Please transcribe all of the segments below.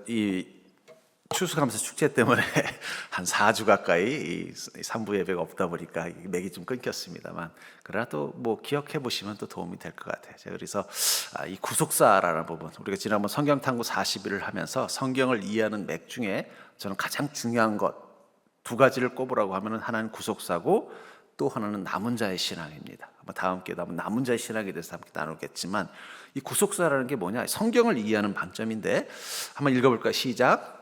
이 추수감사 축제 때문에 한 4주 가까이 이 3부 예배가 없다 보니까 맥이 좀 끊겼습니다만, 그러나 또 뭐 기억해 보시면 또 도움이 될 것 같아요. 제가 그래서 이 구속사라는 부분, 우리가 지난번 성경 탐구 40일을 하면서 성경을 이해하는 맥 중에 저는 가장 중요한 것 두 가지를 꼽으라고 하면은, 하나는 구속사고 또 하나는 남은 자의 신앙입니다. 다음 기회에 남은 자의 신앙에 대해서 함께 나누겠지만, 이 구속사라는 게 뭐냐? 성경을 이해하는 관점인데, 한번 읽어볼까요? 시작.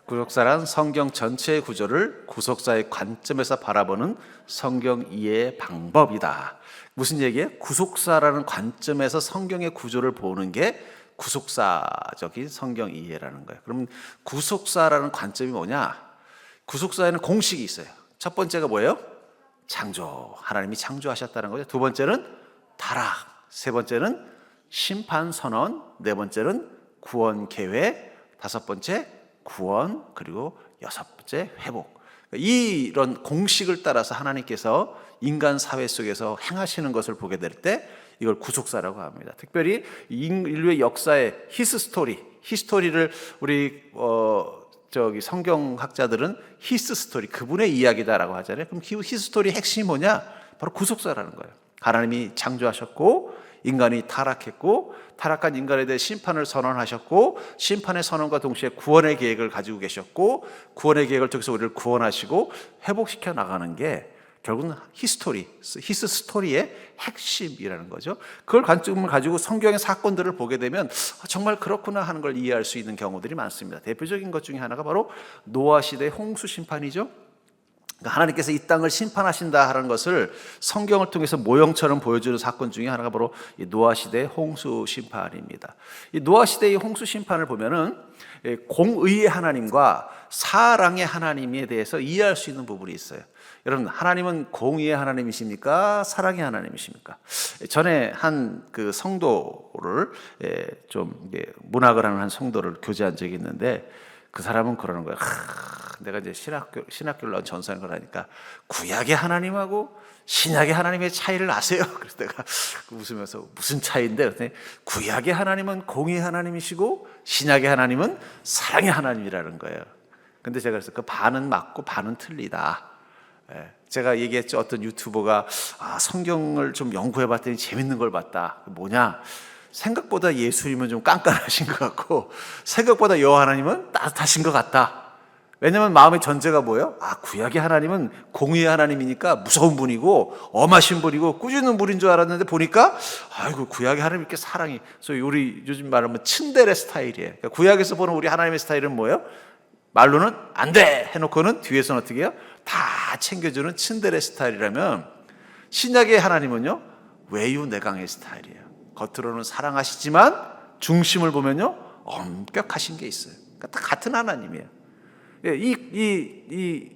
구속사란 성경 전체의 구조를 구속사의 관점에서 바라보는 성경 이해의 방법이다. 무슨 얘기예요? 구속사라는 관점에서 성경의 구조를 보는 게 구속사적인 성경 이해라는 거예요. 그러면 구속사라는 관점이 뭐냐? 구속사에는 공식이 있어요. 첫 번째가 뭐예요? 창조. 하나님이 창조하셨다는 거죠. 두 번째는 타락. 세 번째는 심판 선언. 네 번째는 구원 계획. 다섯 번째 구원. 그리고 여섯 번째 회복. 이런 공식을 따라서 하나님께서 인간 사회 속에서 행하시는 것을 보게 될 때 이걸 구속사라고 합니다. 특별히 인류의 역사의 히스토리를 우리 성경학자들은 히스토리, 그분의 이야기다라고 하잖아요. 그럼 히스토리의 핵심이 뭐냐? 바로 구속사라는 거예요. 하나님이 창조하셨고 인간이 타락했고, 타락한 인간에 대해 심판을 선언하셨고, 심판의 선언과 동시에 구원의 계획을 가지고 계셨고, 구원의 계획을 통해서 우리를 구원하시고 회복시켜 나가는 게 결국은 히스토리의 핵심이라는 거죠. 그걸 관점을 가지고 성경의 사건들을 보게 되면 정말 그렇구나 하는 걸 이해할 수 있는 경우들이 많습니다. 대표적인 것 중에 하나가 바로 노아 시대의 홍수 심판이죠. 그러니까 하나님께서 이 땅을 심판하신다 하는 것을 성경을 통해서 모형처럼 보여주는 사건 중에 하나가 바로 이 노아 시대의 홍수 심판입니다. 이 노아 시대의 홍수 심판을 보면은 공의의 하나님과 사랑의 하나님에 대해서 이해할 수 있는 부분이 있어요. 여러분, 하나님은 공의의 하나님이십니까? 사랑의 하나님이십니까? 전에 한 그 성도를 좀 문학을 하는 한 성도를 교제한 적이 있는데, 그 사람은 그러는 거예요. 내가 이제 신학교를 나온 전선을 하니까 구약의 하나님하고 신약의 하나님의 차이를 아세요? 그래서 내가 웃으면서 무슨 차이인데? 그랬더니 구약의 하나님은 공의의 하나님이시고 신약의 하나님은 사랑의 하나님이라는 거예요. 근데 제가 그래서 그 반은 맞고 반은 틀리다. 제가 얘기했죠. 어떤 유튜버가 성경을 좀 연구해 봤더니 재밌는 걸 봤다. 뭐냐? 생각보다 예수님은 좀 깐깐하신 것 같고, 생각보다 여호와 하나님은 따뜻하신 것 같다. 왜냐하면 마음의 전제가 뭐예요? 구약의 하나님은 공의의 하나님이니까 무서운 분이고 엄하신 분이고 꾸짖는 분인 줄 알았는데 보니까 아이고, 구약의 하나님 이렇게 사랑이, 소위 우리 요즘 말하면 츤데레 스타일이에요. 그러니까 구약에서 보는 우리 하나님의 스타일은 뭐예요? 말로는 안 돼 해놓고는 뒤에서는 어떻게 해요? 다 챙겨주는 츤데레 스타일이라면, 신약의 하나님은요, 외유내강의 스타일이에요. 겉으로는 사랑하시지만 중심을 보면요, 엄격하신 게 있어요. 그러니까 다 같은 하나님이에요. 이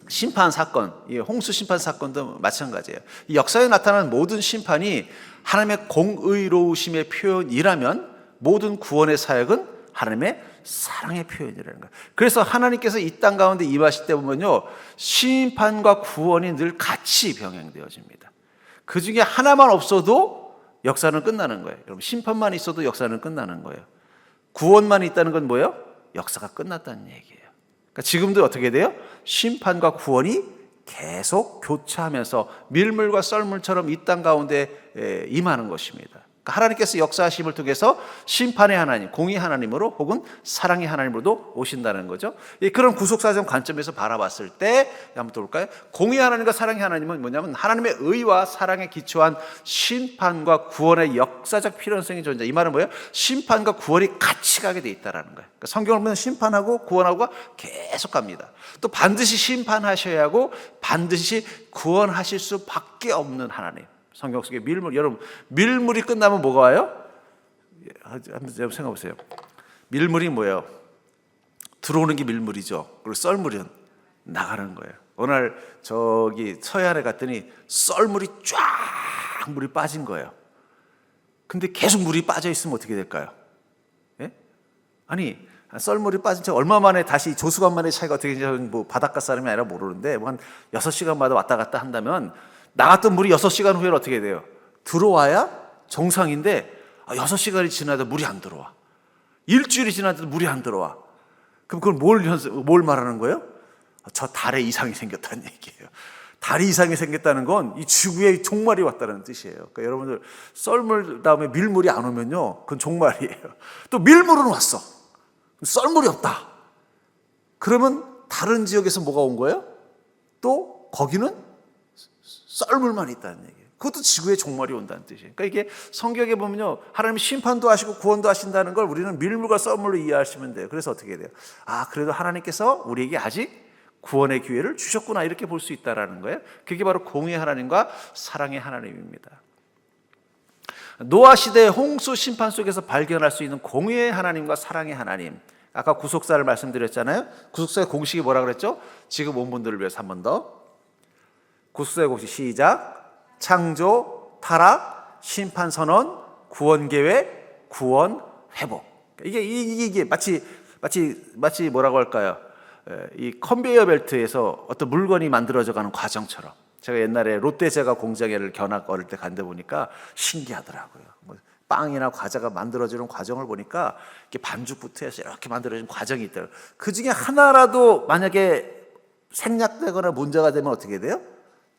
심판 사건, 이 홍수 심판 사건도 마찬가지예요. 이 역사에 나타나는 모든 심판이 하나님의 공의로우심의 표현이라면, 모든 구원의 사역은 하나님의 사랑의 표현이라는 거예요. 그래서 하나님께서 이 땅 가운데 임하실 때 보면요, 심판과 구원이 늘 같이 병행되어집니다. 그 중에 하나만 없어도 역사는 끝나는 거예요. 여러분, 심판만 있어도 역사는 끝나는 거예요. 구원만 있다는 건 뭐예요? 역사가 끝났다는 얘기예요. 그러니까 지금도 어떻게 돼요? 심판과 구원이 계속 교차하면서 밀물과 썰물처럼 이 땅 가운데 임하는 것입니다. 하나님께서 역사하심을 통해서 심판의 하나님, 공의 하나님으로 혹은 사랑의 하나님으로도 오신다는 거죠. 그런 구속사적 관점에서 바라봤을 때 한번 또 볼까요? 공의 하나님과 사랑의 하나님은 뭐냐면, 하나님의 의와 사랑에 기초한 심판과 구원의 역사적 필요성이 존재. 이 말은 뭐예요? 심판과 구원이 같이 가게 돼 있다는 거예요. 그러니까 성경을 보면 심판하고 구원하고가 계속 갑니다. 또 반드시 심판하셔야 하고 반드시 구원하실 수밖에 없는 하나님. 성경 속에 밀물, 여러분, 밀물이 끝나면 뭐가 와요? 한번 생각해 보세요. 밀물이 뭐예요? 들어오는 게 밀물이죠. 그리고 썰물은 나가는 거예요. 어느 날 저기 서해안에 갔더니 썰물이 쫙 물이 빠진 거예요. 근데 계속 물이 빠져 있으면 어떻게 될까요? 예? 아니, 썰물이 빠진 채 얼마 만에 다시 조수간 만의 차이가 어떻게 되는지 뭐 바닷가 사람이 아니라 모르는데, 뭐 한 6시간마다 왔다 갔다 한다면 나갔던 물이 6시간 후에는 어떻게 돼요? 들어와야 정상인데 6시간이 지나도 물이 안 들어와. 일주일이 지났는데도 물이 안 들어와. 그럼 그걸 뭘 말하는 거예요? 저 달에 이상이 생겼다는 얘기예요. 달이 이상이 생겼다는 건 이 지구에 종말이 왔다는 뜻이에요. 그러니까 여러분들 썰물 다음에 밀물이 안 오면요, 그건 종말이에요. 또 밀물은 왔어. 썰물이 없다. 그러면 다른 지역에서 뭐가 온 거예요? 또 거기는 썰물만 있다는 얘기예요. 그것도 지구의 종말이 온다는 뜻이에요. 그러니까 이게 성경에 보면요, 하나님이 심판도 하시고 구원도 하신다는 걸 우리는 밀물과 썰물로 이해하시면 돼요. 그래서 어떻게 해야 돼요? 아, 그래도 하나님께서 우리에게 아직 구원의 기회를 주셨구나, 이렇게 볼 수 있다라는 거예요. 그게 바로 공의의 하나님과 사랑의 하나님입니다. 노아 시대의 홍수 심판 속에서 발견할 수 있는 공의의 하나님과 사랑의 하나님. 아까 구속사를 말씀드렸잖아요. 구속사의 공식이 뭐라 그랬죠? 지금 온 분들을 위해서 한 번 더. 구속사의 공식 시작. 창조, 타락, 심판 선언, 구원 계획, 구원 회복. 이게 마치 뭐라고 할까요? 이 컨베이어 벨트에서 어떤 물건이 만들어져 가는 과정처럼. 제가 옛날에 롯데제과 공장에를 견학 어릴 때 간데 보니까 신기하더라고요. 빵이나 과자가 만들어지는 과정을 보니까 이렇게 반죽부터 해서 이렇게 만들어지는 과정이 있더라고요. 그 중에 하나라도 만약에 생략되거나 문제가 되면 어떻게 돼요?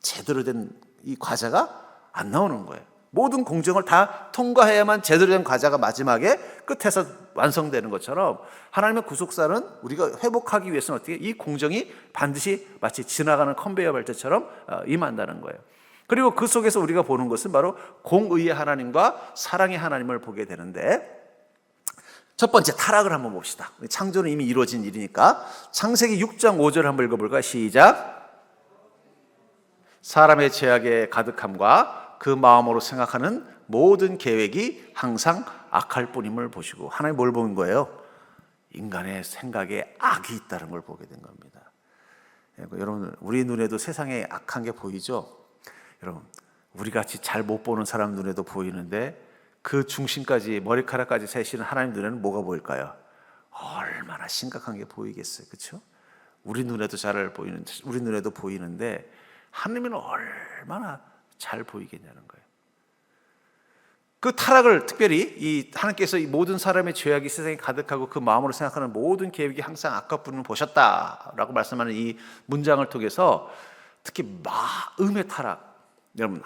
제대로 된 이 과자가 안 나오는 거예요. 모든 공정을 다 통과해야만 제대로 된 과자가 마지막에 끝에서 완성되는 것처럼 하나님의 구속사는 우리가 회복하기 위해서는 어떻게 이 공정이 반드시 마치 지나가는 컨베이어 벨트처럼 임한다는 거예요. 그리고 그 속에서 우리가 보는 것은 바로 공의의 하나님과 사랑의 하나님을 보게 되는데, 첫 번째 타락을 한번 봅시다. 창조는 이미 이루어진 일이니까 창세기 6장 5절 한번 읽어볼까요? 시작. 사람의 죄악에 가득함과 그 마음으로 생각하는 모든 계획이 항상 악할 뿐임을 보시고, 하나님 뭘 본 거예요? 인간의 생각에 악이 있다는 걸 보게 된 겁니다. 여러분, 우리 눈에도 세상에 악한 게 보이죠? 여러분, 우리같이 잘 못 보는 사람 눈에도 보이는데 그 중심까지, 머리카락까지 세시는 하나님 눈에는 뭐가 보일까요? 얼마나 심각한 게 보이겠어요, 그렇죠? 우리 눈에도 우리 눈에도 보이는데 하나님은 얼마나 잘 보이겠냐는 거예요. 그 타락을 특별히 이 하나님께서 이 모든 사람의 죄악이 세상에 가득하고 그 마음으로 생각하는 모든 계획이 항상 악한 뿐을 보셨다라고 말씀하는 이 문장을 통해서 특히 마음의 타락, 여러분,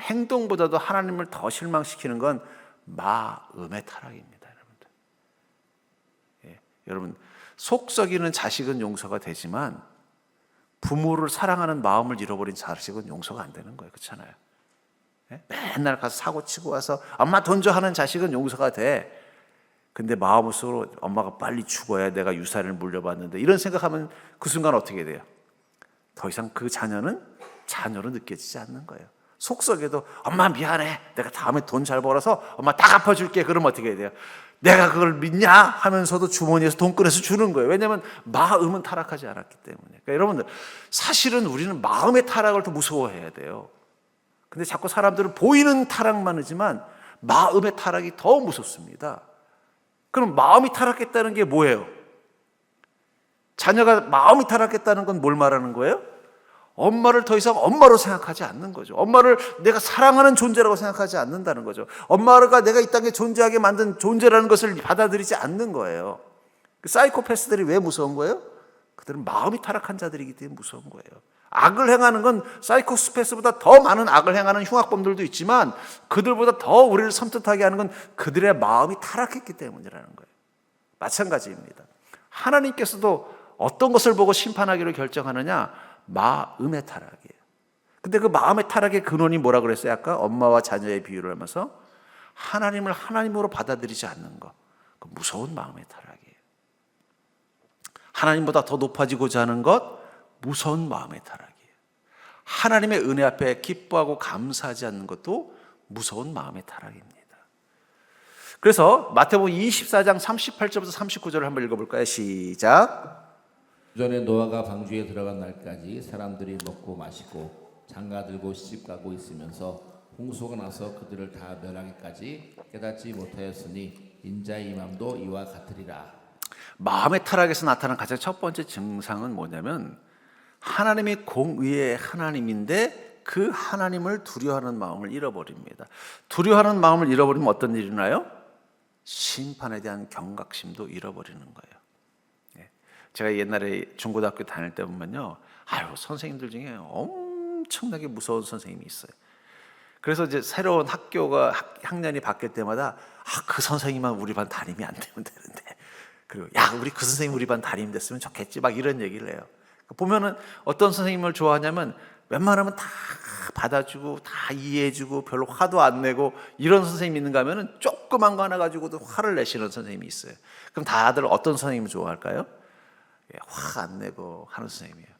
행동보다도 하나님을 더 실망시키는 건 마음의 타락입니다, 여러분들. 예, 여러분, 속 썩이는 자식은 용서가 되지만 부모를 사랑하는 마음을 잃어버린 자식은 용서가 안 되는 거예요. 그렇잖아요. 예? 맨날 가서 사고 치고 와서 엄마 돈 줘 하는 자식은 용서가 돼. 근데 마음속으로 엄마가 빨리 죽어야 내가 유산을 물려받는데, 이런 생각하면 그 순간 어떻게 돼요? 더 이상 그 자녀는 자녀로 느껴지지 않는 거예요. 속썩여도 엄마 미안해, 내가 다음에 돈 잘 벌어서 엄마 다 갚아줄게. 그러면 어떻게 해야 돼요? 내가 그걸 믿냐 하면서도 주머니에서 돈 꺼내서 주는 거예요. 왜냐하면 마음은 타락하지 않았기 때문에. 그러니까 여러분들, 사실은 우리는 마음의 타락을 더 무서워해야 돼요. 근데 자꾸 사람들은 보이는 타락만 하지만 마음의 타락이 더 무섭습니다. 그럼 마음이 타락했다는 게 뭐예요? 자녀가 마음이 타락했다는 건 뭘 말하는 거예요? 엄마를 더 이상 엄마로 생각하지 않는 거죠. 엄마를 내가 사랑하는 존재라고 생각하지 않는다는 거죠. 엄마가 내가 이 땅에 존재하게 만든 존재라는 것을 받아들이지 않는 거예요. 사이코패스들이 왜 무서운 거예요? 그들은 마음이 타락한 자들이기 때문에 무서운 거예요. 악을 행하는 건 사이코패스보다 더 많은 악을 행하는 흉악범들도 있지만 그들보다 더 우리를 섬뜩하게 하는 건 그들의 마음이 타락했기 때문이라는 거예요. 마찬가지입니다. 하나님께서도 어떤 것을 보고 심판하기로 결정하느냐? 마음의 타락이에요. 근데 그 마음의 타락의 근원이 뭐라 그랬어요? 아까 엄마와 자녀의 비유를 하면서 하나님을 하나님으로 받아들이지 않는 것, 그 무서운 마음의 타락이에요. 하나님보다 더 높아지고자 하는 것, 무서운 마음의 타락이에요. 하나님의 은혜 앞에 기뻐하고 감사하지 않는 것도 무서운 마음의 타락입니다. 그래서 마태복음 24장 38절부터 39절을 한번 읽어볼까요? 시작. 전에 노아가 방주에 들어간 날까지 사람들이 먹고 마시고 장가들고 시집가고 있으면서 홍수가 나서 그들을 다 멸하기까지 깨닫지 못하였으니 인자의 임함도 이와 같으리라. 마음의 타락에서 나타난 가장 첫 번째 증상은 뭐냐면 하나님이 공의의 하나님인데 그 하나님을 두려워하는 마음을 잃어버립니다. 두려워하는 마음을 잃어버리면 어떤 일이 나요? 심판에 대한 경각심도 잃어버리는 거예요. 예. 제가 옛날에 중고등학교 다닐 때 보면요, 선생님들 중에 엄청나게 무서운 선생님이 있어요. 그래서 이제 새로운 학교가 학년이 바뀔 때마다 그 선생님만 우리 반 담임이 안 되면 되는데, 그리고 우리 그 선생님 우리 반 담임 됐으면 좋겠지, 막 이런 얘기를 해요. 보면은 어떤 선생님을 좋아하냐면 웬만하면 다 받아주고 다 이해해주고 별로 화도 안 내고, 이런 선생님이 있는가 하면은 조그만 거 하나 가지고도 화를 내시는 선생님이 있어요. 그럼 다들 어떤 선생님을 좋아할까요? 화 안 내고 하는 선생님이에요.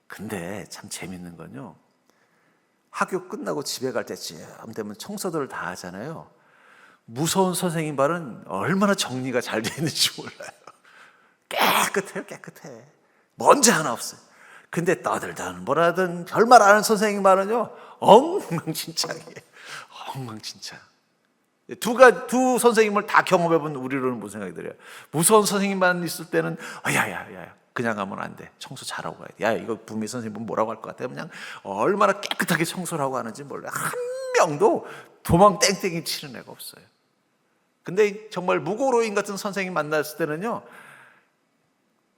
근데 참 재밌는 건요, 학교 끝나고 집에 갈 때쯤 되면 청소들을 다 하잖아요. 무서운 선생님 발은 얼마나 정리가 잘 되어 있는지 몰라요. 깨끗해요, 깨끗해. 먼지 하나 없어요. 근데 떠들든 뭐라든 별말 안 하는 선생님 발은요, 엉망진창이에요. 엉망진창. 두 선생님을 다 경험해본 우리로는 무슨 생각이 들어요? 무서운 선생님만 있을 때는 야야야, 그냥 가면 안 돼. 청소 잘하고 가야 돼. 이거 분명히 선생님은 뭐라고 할 것 같아. 그냥 얼마나 깨끗하게 청소를 하고 하는지 몰라요. 한 명도 도망 땡땡이 치는 애가 없어요. 근데 정말 무고로인 같은 선생님 만났을 때는요,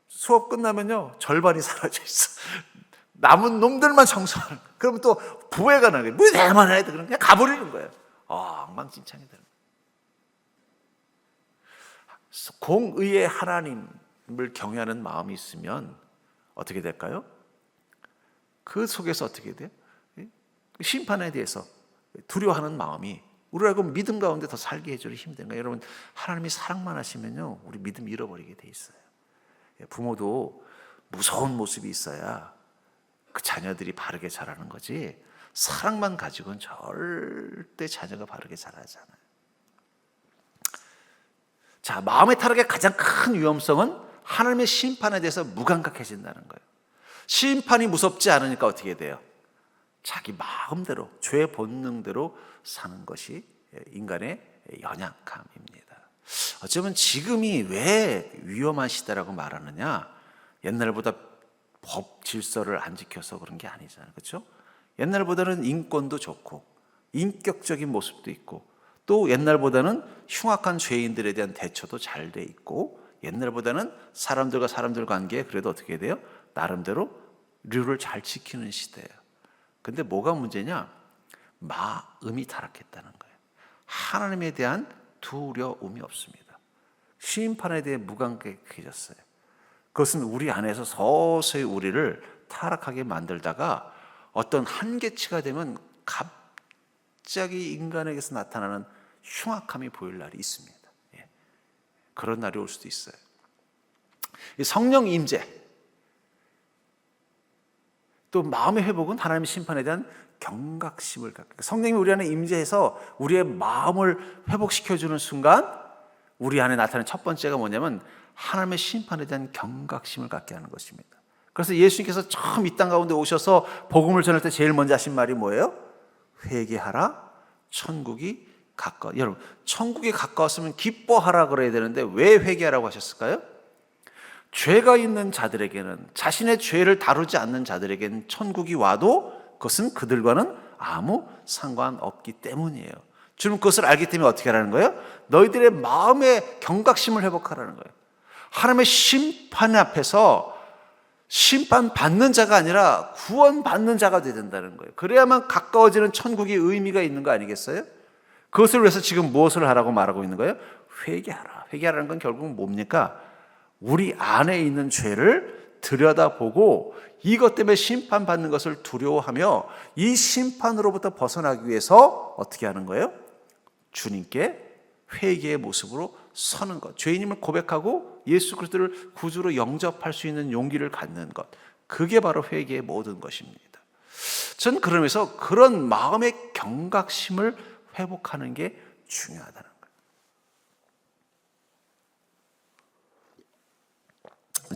수업 끝나면요, 절반이 사라져 있어. 남은 놈들만 청소하는 거예요. 그러면 또 부해가 나는 거예요. 뭐 내만 해도 그냥 가버리는 거예요. 엉망진창이 되는 거예요. 공의의 하나님을 경외하는 마음이 있으면 어떻게 될까요? 그 속에서 어떻게 돼요? 심판에 대해서 두려워하는 마음이 우리를 알고 믿음 가운데 더 살게 해주는 힘이 되는 거예요. 여러분, 하나님이 사랑만 하시면요, 우리 믿음 잃어버리게 돼 있어요. 부모도 무서운 모습이 있어야 그 자녀들이 바르게 자라는 거지, 사랑만 가지고는 절대 자녀가 바르게 자라잖아요. 자, 마음의 타락의 가장 큰 위험성은 하나님의 심판에 대해서 무감각해진다는 거예요. 심판이 무섭지 않으니까 어떻게 돼요? 자기 마음대로, 죄 본능대로 사는 것이 인간의 연약함입니다. 어쩌면 지금이 왜 위험한 시대라고 말하느냐, 옛날보다 법 질서를 안 지켜서 그런 게 아니잖아요. 그렇죠? 옛날보다는 인권도 좋고 인격적인 모습도 있고, 또 옛날보다는 흉악한 죄인들에 대한 대처도 잘 돼 있고, 옛날보다는 사람들과 사람들 관계에 그래도 어떻게 돼요? 나름대로 룰을 잘 지키는 시대예요. 근데 뭐가 문제냐? 마음이 타락했다는 거예요. 하나님에 대한 두려움이 없습니다. 심판에 대해 무감각해졌어요. 그것은 우리 안에서 서서히 우리를 타락하게 만들다가 어떤 한계치가 되면 갑자기 인간에게서 나타나는 흉악함이 보일 날이 있습니다. 그런 날이 올 수도 있어요. 성령 임재, 또 마음의 회복은 하나님의 심판에 대한 경각심을 갖고, 성령이 우리 안에 임재해서 우리의 마음을 회복시켜주는 순간 우리 안에 나타나는 첫 번째가 뭐냐면 하나님의 심판에 대한 경각심을 갖게 하는 것입니다. 그래서 예수님께서 처음 이 땅 가운데 오셔서 복음을 전할 때 제일 먼저 하신 말이 뭐예요? 회개하라, 천국이 가까워. 여러분, 천국이 가까웠으면 기뻐하라 그래야 되는데 왜 회개하라고 하셨을까요? 죄가 있는 자들에게는, 자신의 죄를 다루지 않는 자들에게는 천국이 와도 그것은 그들과는 아무 상관없기 때문이에요. 주님 그것을 알기 때문에 어떻게 하라는 거예요? 너희들의 마음의 경각심을 회복하라는 거예요. 하나님의 심판 앞에서 심판받는 자가 아니라 구원받는 자가 되야 된다는 거예요. 그래야만 가까워지는 천국이 의미가 있는 거 아니겠어요? 그것을 위해서 지금 무엇을 하라고 말하고 있는 거예요? 회개하라. 회개하라는 건 결국은 뭡니까? 우리 안에 있는 죄를 들여다보고 이것 때문에 심판받는 것을 두려워하며 이 심판으로부터 벗어나기 위해서 어떻게 하는 거예요? 주님께 회개의 모습으로 서는 것, 죄인임을 고백하고 예수 그리스도를 구주로 영접할 수 있는 용기를 갖는 것, 그게 바로 회개의 모든 것입니다. 전 그러면서 그런 마음의 경각심을 회복하는 게 중요하다는 거예요.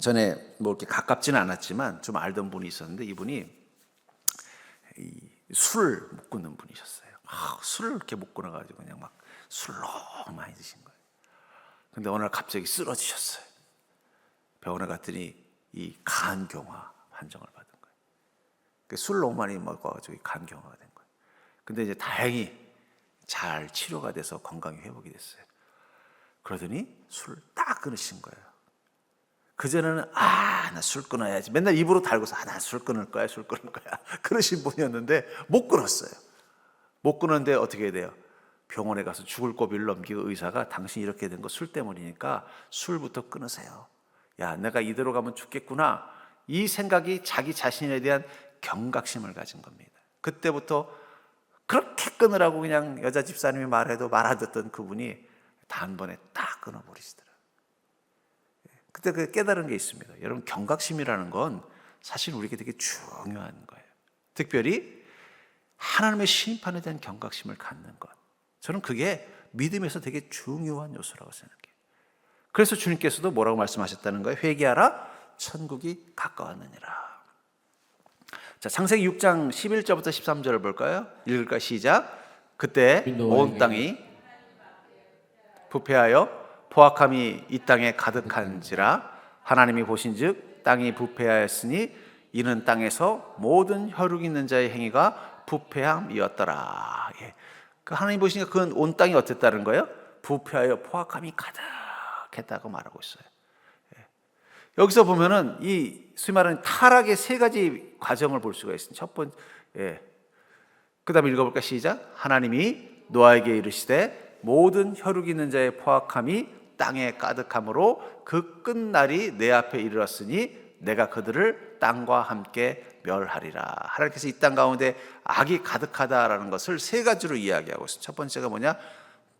전에 뭐 이렇게 가깝지는 않았지만 좀 알던 분이 있었는데, 이분이 술을 못 끊는 분이셨어요. 술을 이렇게 못 끊어가지고 그냥 막 술을 너무 많이 드신 거예요. 근데 어느 날 갑자기 쓰러지셨어요. 병원에 갔더니 이 간경화 판정을 받은 거예요. 술 너무 많이 먹어가지고 간경화가 된 거예요. 근데 이제 다행히 잘 치료가 돼서 건강이 회복이 됐어요. 그러더니 술을 딱 끊으신 거예요. 그전에는 나 술 끊어야지 맨날 입으로 달고서 나 술 끊을 거야 그러신 분이었는데 못 끊었어요. 못 끊었는데 어떻게 해야 돼요? 병원에 가서 죽을 고비를 넘기고 의사가 당신 이렇게 된 거 술 때문이니까 술부터 끊으세요. 야, 내가 이대로 가면 죽겠구나. 이 생각이 자기 자신에 대한 경각심을 가진 겁니다. 그때부터 그렇게 끊으라고 그냥 여자 집사님이 말해도 말 안 듣던 그분이 단번에 딱 끊어버리시더라고요. 그때 그 깨달은 게 있습니다. 여러분, 경각심이라는 건 사실 우리에게 되게 중요한 거예요. 특별히 하나님의 심판에 대한 경각심을 갖는 것. 저는 그게 믿음에서 되게 중요한 요소라고 생각해요. 그래서 주님께서도 뭐라고 말씀하셨다는 거예요? 회개하라, 천국이 가까웠느니라. 자, 창세기 6장 11절부터 13절을 볼까요? 읽을까? 시작. 그때 온 땅이 부패하여 포악함이 이 땅에 가득한지라 하나님이 보신즉 땅이 부패하였으니 이는 땅에서 모든 혈육 있는 자의 행위가 부패함이었더라. 예. 그 하나님 보시니까 그건 온 땅이 어땠다는 거예요? 부패하여 포악함이 가득했다고 말하고 있어요. 예. 여기서 보면은 이 소위 말하는 타락의 세 가지 과정을 볼 수가 있습니다. 첫 번째, 그 다음에 읽어볼까? 시작. 하나님이 노아에게 이르시되 모든 혈육 있는 자의 포악함이 땅에 가득함으로 그 끝날이 내 앞에 이르렀으니 내가 그들을 땅과 함께 멸하리라. 하나님께서 이 땅 가운데 악이 가득하다라는 것을 세 가지로 이야기하고 있습니다. 첫 번째가 뭐냐?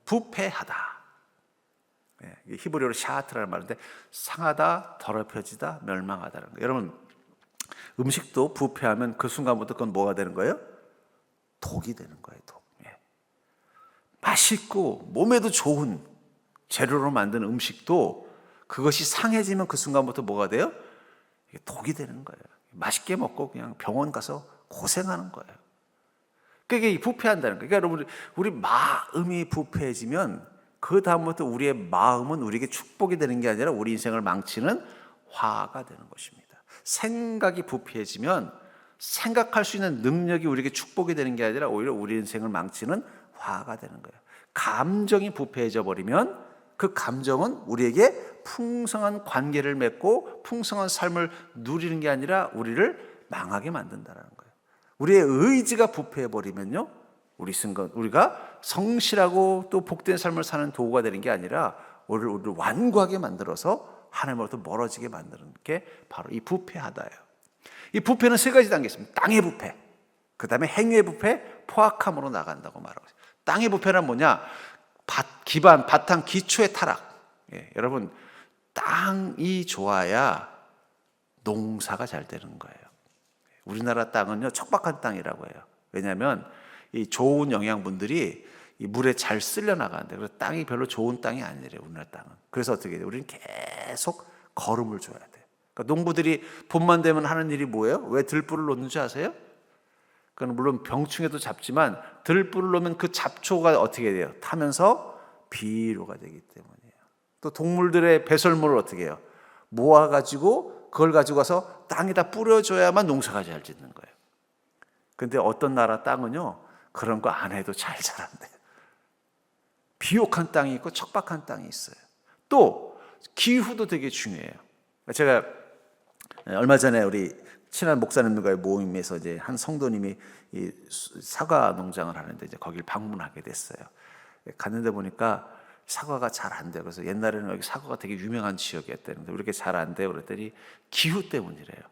부패하다. 히브리어로 샤트라는 말인데 상하다, 더럽혀지다, 멸망하다는 거예요. 여러분, 음식도 부패하면 그 순간부터 그건 뭐가 되는 거예요? 독이 되는 거예요. 독. 맛있고 몸에도 좋은 재료로 만든 음식도 그것이 상해지면 그 순간부터 뭐가 돼요? 독이 되는 거예요. 맛있게 먹고 그냥 병원 가서 고생하는 거예요. 그게 부패한다는 거예요. 그러니까 여러분, 우리 마음이 부패해지면 그 다음부터 우리의 마음은 우리에게 축복이 되는 게 아니라 우리 인생을 망치는 화가 되는 것입니다. 생각이 부패해지면 생각할 수 있는 능력이 우리에게 축복이 되는 게 아니라 오히려 우리 인생을 망치는 화가 되는 거예요. 감정이 부패해져 버리면 그 감정은 우리에게 풍성한 관계를 맺고 풍성한 삶을 누리는 게 아니라 우리를 망하게 만든다는 거예요. 우리의 의지가 부패해 버리면요, 우리가 성실하고 또 복된 삶을 사는 도구가 되는 게 아니라 우리를 완고하게 만들어서 하나님으로부터 멀어지게 만드는 게 바로 이 부패하다예요. 이 부패는 세 가지 단계 있습니다. 땅의 부패, 그 다음에 행위의 부패, 포악함으로 나간다고 말하고 있어요. 땅의 부패는 뭐냐? 기반, 바탕, 기초의 타락. 여러분, 땅이 좋아야 농사가 잘 되는 거예요. 우리나라 땅은요, 척박한 땅이라고 해요. 왜냐하면 이 좋은 영양분들이 이 물에 잘 쓸려 나가는데, 그래서 땅이 별로 좋은 땅이 아니래요, 우리나라 땅은. 그래서 어떻게 돼요? 우리는 계속 거름을 줘야 돼요. 그러니까 농부들이 봄만 되면 하는 일이 뭐예요? 왜 들불을 놓는지 아세요? 그건 물론 병충해도 잡지만 들불을 놓으면 그 잡초가 어떻게 돼요? 타면서 비료가 되기 때문이에요. 또 동물들의 배설물을 어떻게 해요? 모아가지고 그걸 가지고 가서 땅에다 뿌려줘야만 농사가 잘 짓는 거예요. 근데 어떤 나라 땅은요, 그런 거 안 해도 잘 자란대요. 비옥한 땅이 있고 척박한 땅이 있어요. 또 기후도 되게 중요해요. 제가 얼마 전에 우리 친한 목사님들과의 모임에서 이제 한 성도님이 이 사과 농장을 하는데 이제 거길 방문하게 됐어요. 갔는데 보니까 사과가 잘 안 돼요. 그래서 옛날에는 여기 사과가 되게 유명한 지역이었다는데 왜 이렇게 잘 안 돼요? 그랬더니 기후 때문이래요.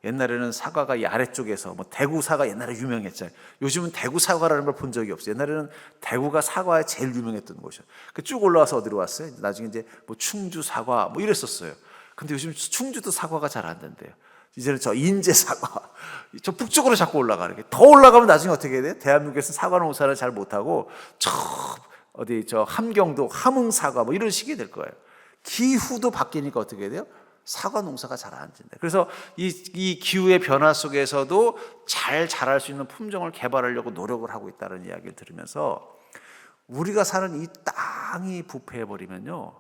옛날에는 사과가 이 아래쪽에서 뭐 대구 사과 옛날에 유명했잖아요. 요즘은 대구 사과라는 걸 본 적이 없어요. 옛날에는 대구가 사과에 제일 유명했던 곳이에요. 쭉 올라와서 어디로 왔어요? 나중에 이제 뭐 충주 사과 뭐 이랬었어요. 근데 요즘 충주도 사과가 잘 안 된대요. 이제는 저 인제 사과, 저 북쪽으로 자꾸 올라가는 게, 더 올라가면 나중에 어떻게 해야 돼요? 대한민국에서 사과 농사를 잘 못하고 저 함경도 함흥 사과 뭐 이런 식이 될 거예요. 기후도 바뀌니까 어떻게 해야 돼요? 사과 농사가 잘 안 된다. 그래서 이 기후의 변화 속에서도 잘 자랄 수 있는 품종을 개발하려고 노력을 하고 있다는 이야기를 들으면서, 우리가 사는 이 땅이 부패해 버리면요,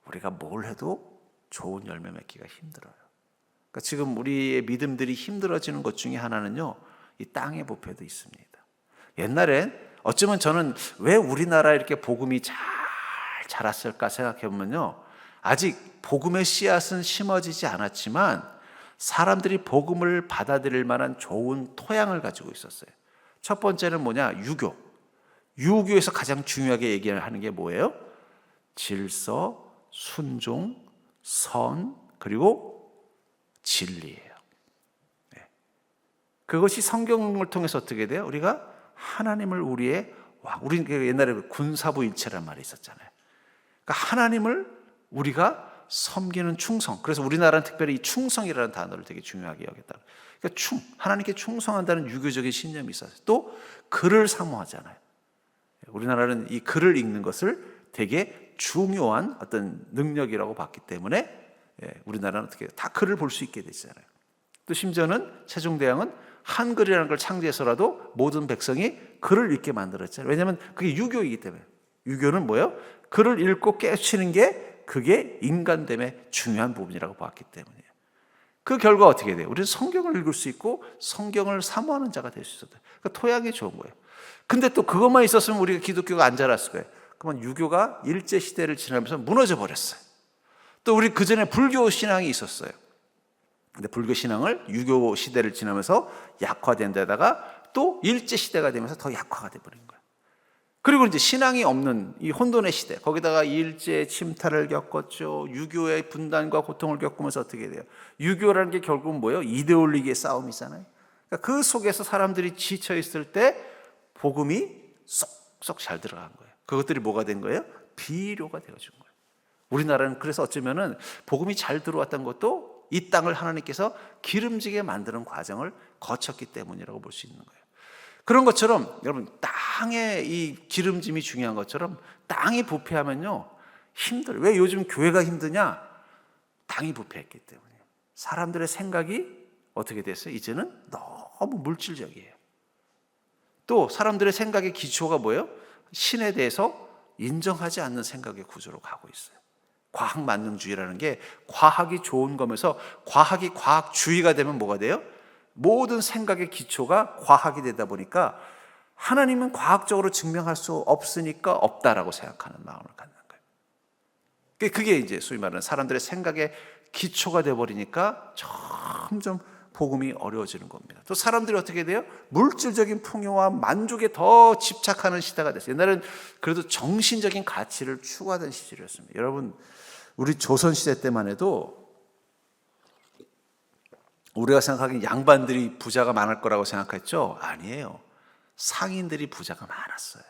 우리가 뭘 해도 좋은 열매 맺기가 힘들어요. 그러니까 지금 우리의 믿음들이 힘들어지는 것 중에 하나는요, 이 땅의 부패도 있습니다. 옛날엔 어쩌면 저는 왜 우리나라 이렇게 복음이 잘 자랐을까 생각해 보면요, 아직 복음의 씨앗은 심어지지 않았지만 사람들이 복음을 받아들일 만한 좋은 토양을 가지고 있었어요. 첫 번째는 뭐냐? 유교에서 가장 중요하게 얘기하는 게 뭐예요? 질서, 순종, 선, 그리고 진리예요. 네. 그것이 성경을 통해서 어떻게 돼요? 우리가 하나님을 우리 옛날에 군사부 일체란 말이 있었잖아요. 그러니까 하나님을 우리가 섬기는 충성. 그래서 우리나라는 특별히 이 충성이라는 단어를 되게 중요하게 여겼다. 그러니까 하나님께 충성한다는 유교적인 신념이 있었어요. 또 글을 사모하잖아요. 우리나라는 이 글을 읽는 것을 되게 중요한 어떤 능력이라고 봤기 때문에 우리나라는 어떻게 다 글을 볼 수 있게 되잖아요. 또 심지어는 세종대왕은 한글이라는 걸 창제해서라도 모든 백성이 글을 읽게 만들었잖아요. 왜냐하면 그게 유교이기 때문에. 유교는 뭐예요? 글을 읽고 깨우치는 게 그게 인간됨의 중요한 부분이라고 봤기 때문이에요. 그 결과 어떻게 돼요? 우리는 성경을 읽을 수 있고 성경을 사모하는 자가 될 수 있었다. 그러니까 토양이 좋은 거예요. 근데 또 그것만 있었으면 우리가 기독교가 안 자랐을 거예요. 그러면 유교가 일제시대를 지나면서 무너져 버렸어요. 또 우리 그전에 불교 신앙이 있었어요. 근데 불교 신앙을 유교 시대를 지나면서 약화된 데다가 또 일제시대가 되면서 더 약화가 돼버린 거예요. 그리고 이제 신앙이 없는 이 혼돈의 시대, 거기다가 일제 침탈을 겪었죠. 유교의 분단과 고통을 겪으면서 어떻게 돼요? 유교라는 게 결국은 뭐예요? 이데올로기의 싸움이잖아요. 그러니까 그 속에서 사람들이 지쳐 있을 때 복음이 쏙쏙 잘 들어간 거예요. 그것들이 뭐가 된 거예요? 비료가 되어준 거예요. 우리나라는 그래서 어쩌면은 복음이 잘 들어왔던 것도 이 땅을 하나님께서 기름지게 만드는 과정을 거쳤기 때문이라고 볼 수 있는 거예요. 그런 것처럼 여러분, 땅의 이 기름짐이 중요한 것처럼 땅이 부패하면요 힘들어요. 왜 요즘 교회가 힘드냐? 땅이 부패했기 때문이에요. 사람들의 생각이 어떻게 됐어요? 이제는 너무 물질적이에요. 또 사람들의 생각의 기초가 뭐예요? 신에 대해서 인정하지 않는 생각의 구조로 가고 있어요. 과학 만능주의라는 게 과학이 좋은 거면서 과학이 과학주의가 되면 뭐가 돼요? 모든 생각의 기초가 과학이 되다 보니까 하나님은 과학적으로 증명할 수 없으니까 없다라고 생각하는 마음을 갖는 거예요. 그게 이제 소위 말하는 사람들의 생각의 기초가 되어버리니까 점점 복음이 어려워지는 겁니다. 또 사람들이 어떻게 돼요? 물질적인 풍요와 만족에 더 집착하는 시대가 됐어요. 옛날엔 그래도 정신적인 가치를 추구하던 시절이었습니다. 여러분, 우리 조선시대 때만 해도 우리가 생각하기엔 양반들이 부자가 많을 거라고 생각했죠? 아니에요. 상인들이 부자가 많았어요.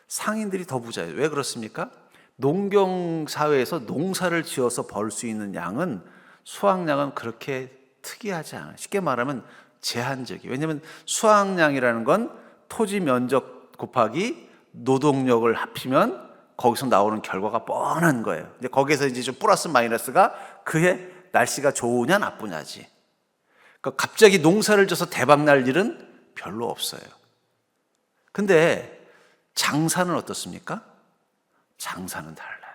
상인들이 더 부자예요. 왜 그렇습니까? 농경사회에서 농사를 지어서 벌 수 있는 양은 수확량은 그렇게 특이하지 않아요. 쉽게 말하면 제한적이에요. 왜냐하면 수확량이라는 건 토지 면적 곱하기 노동력을 합치면 거기서 나오는 결과가 뻔한 거예요. 근데 거기에서 이제 좀 플러스 마이너스가 그해 날씨가 좋으냐 나쁘냐지. 그러니까 갑자기 농사를 져서 대박 날 일은 별로 없어요. 근데 장사는 어떻습니까? 장사는 달라요.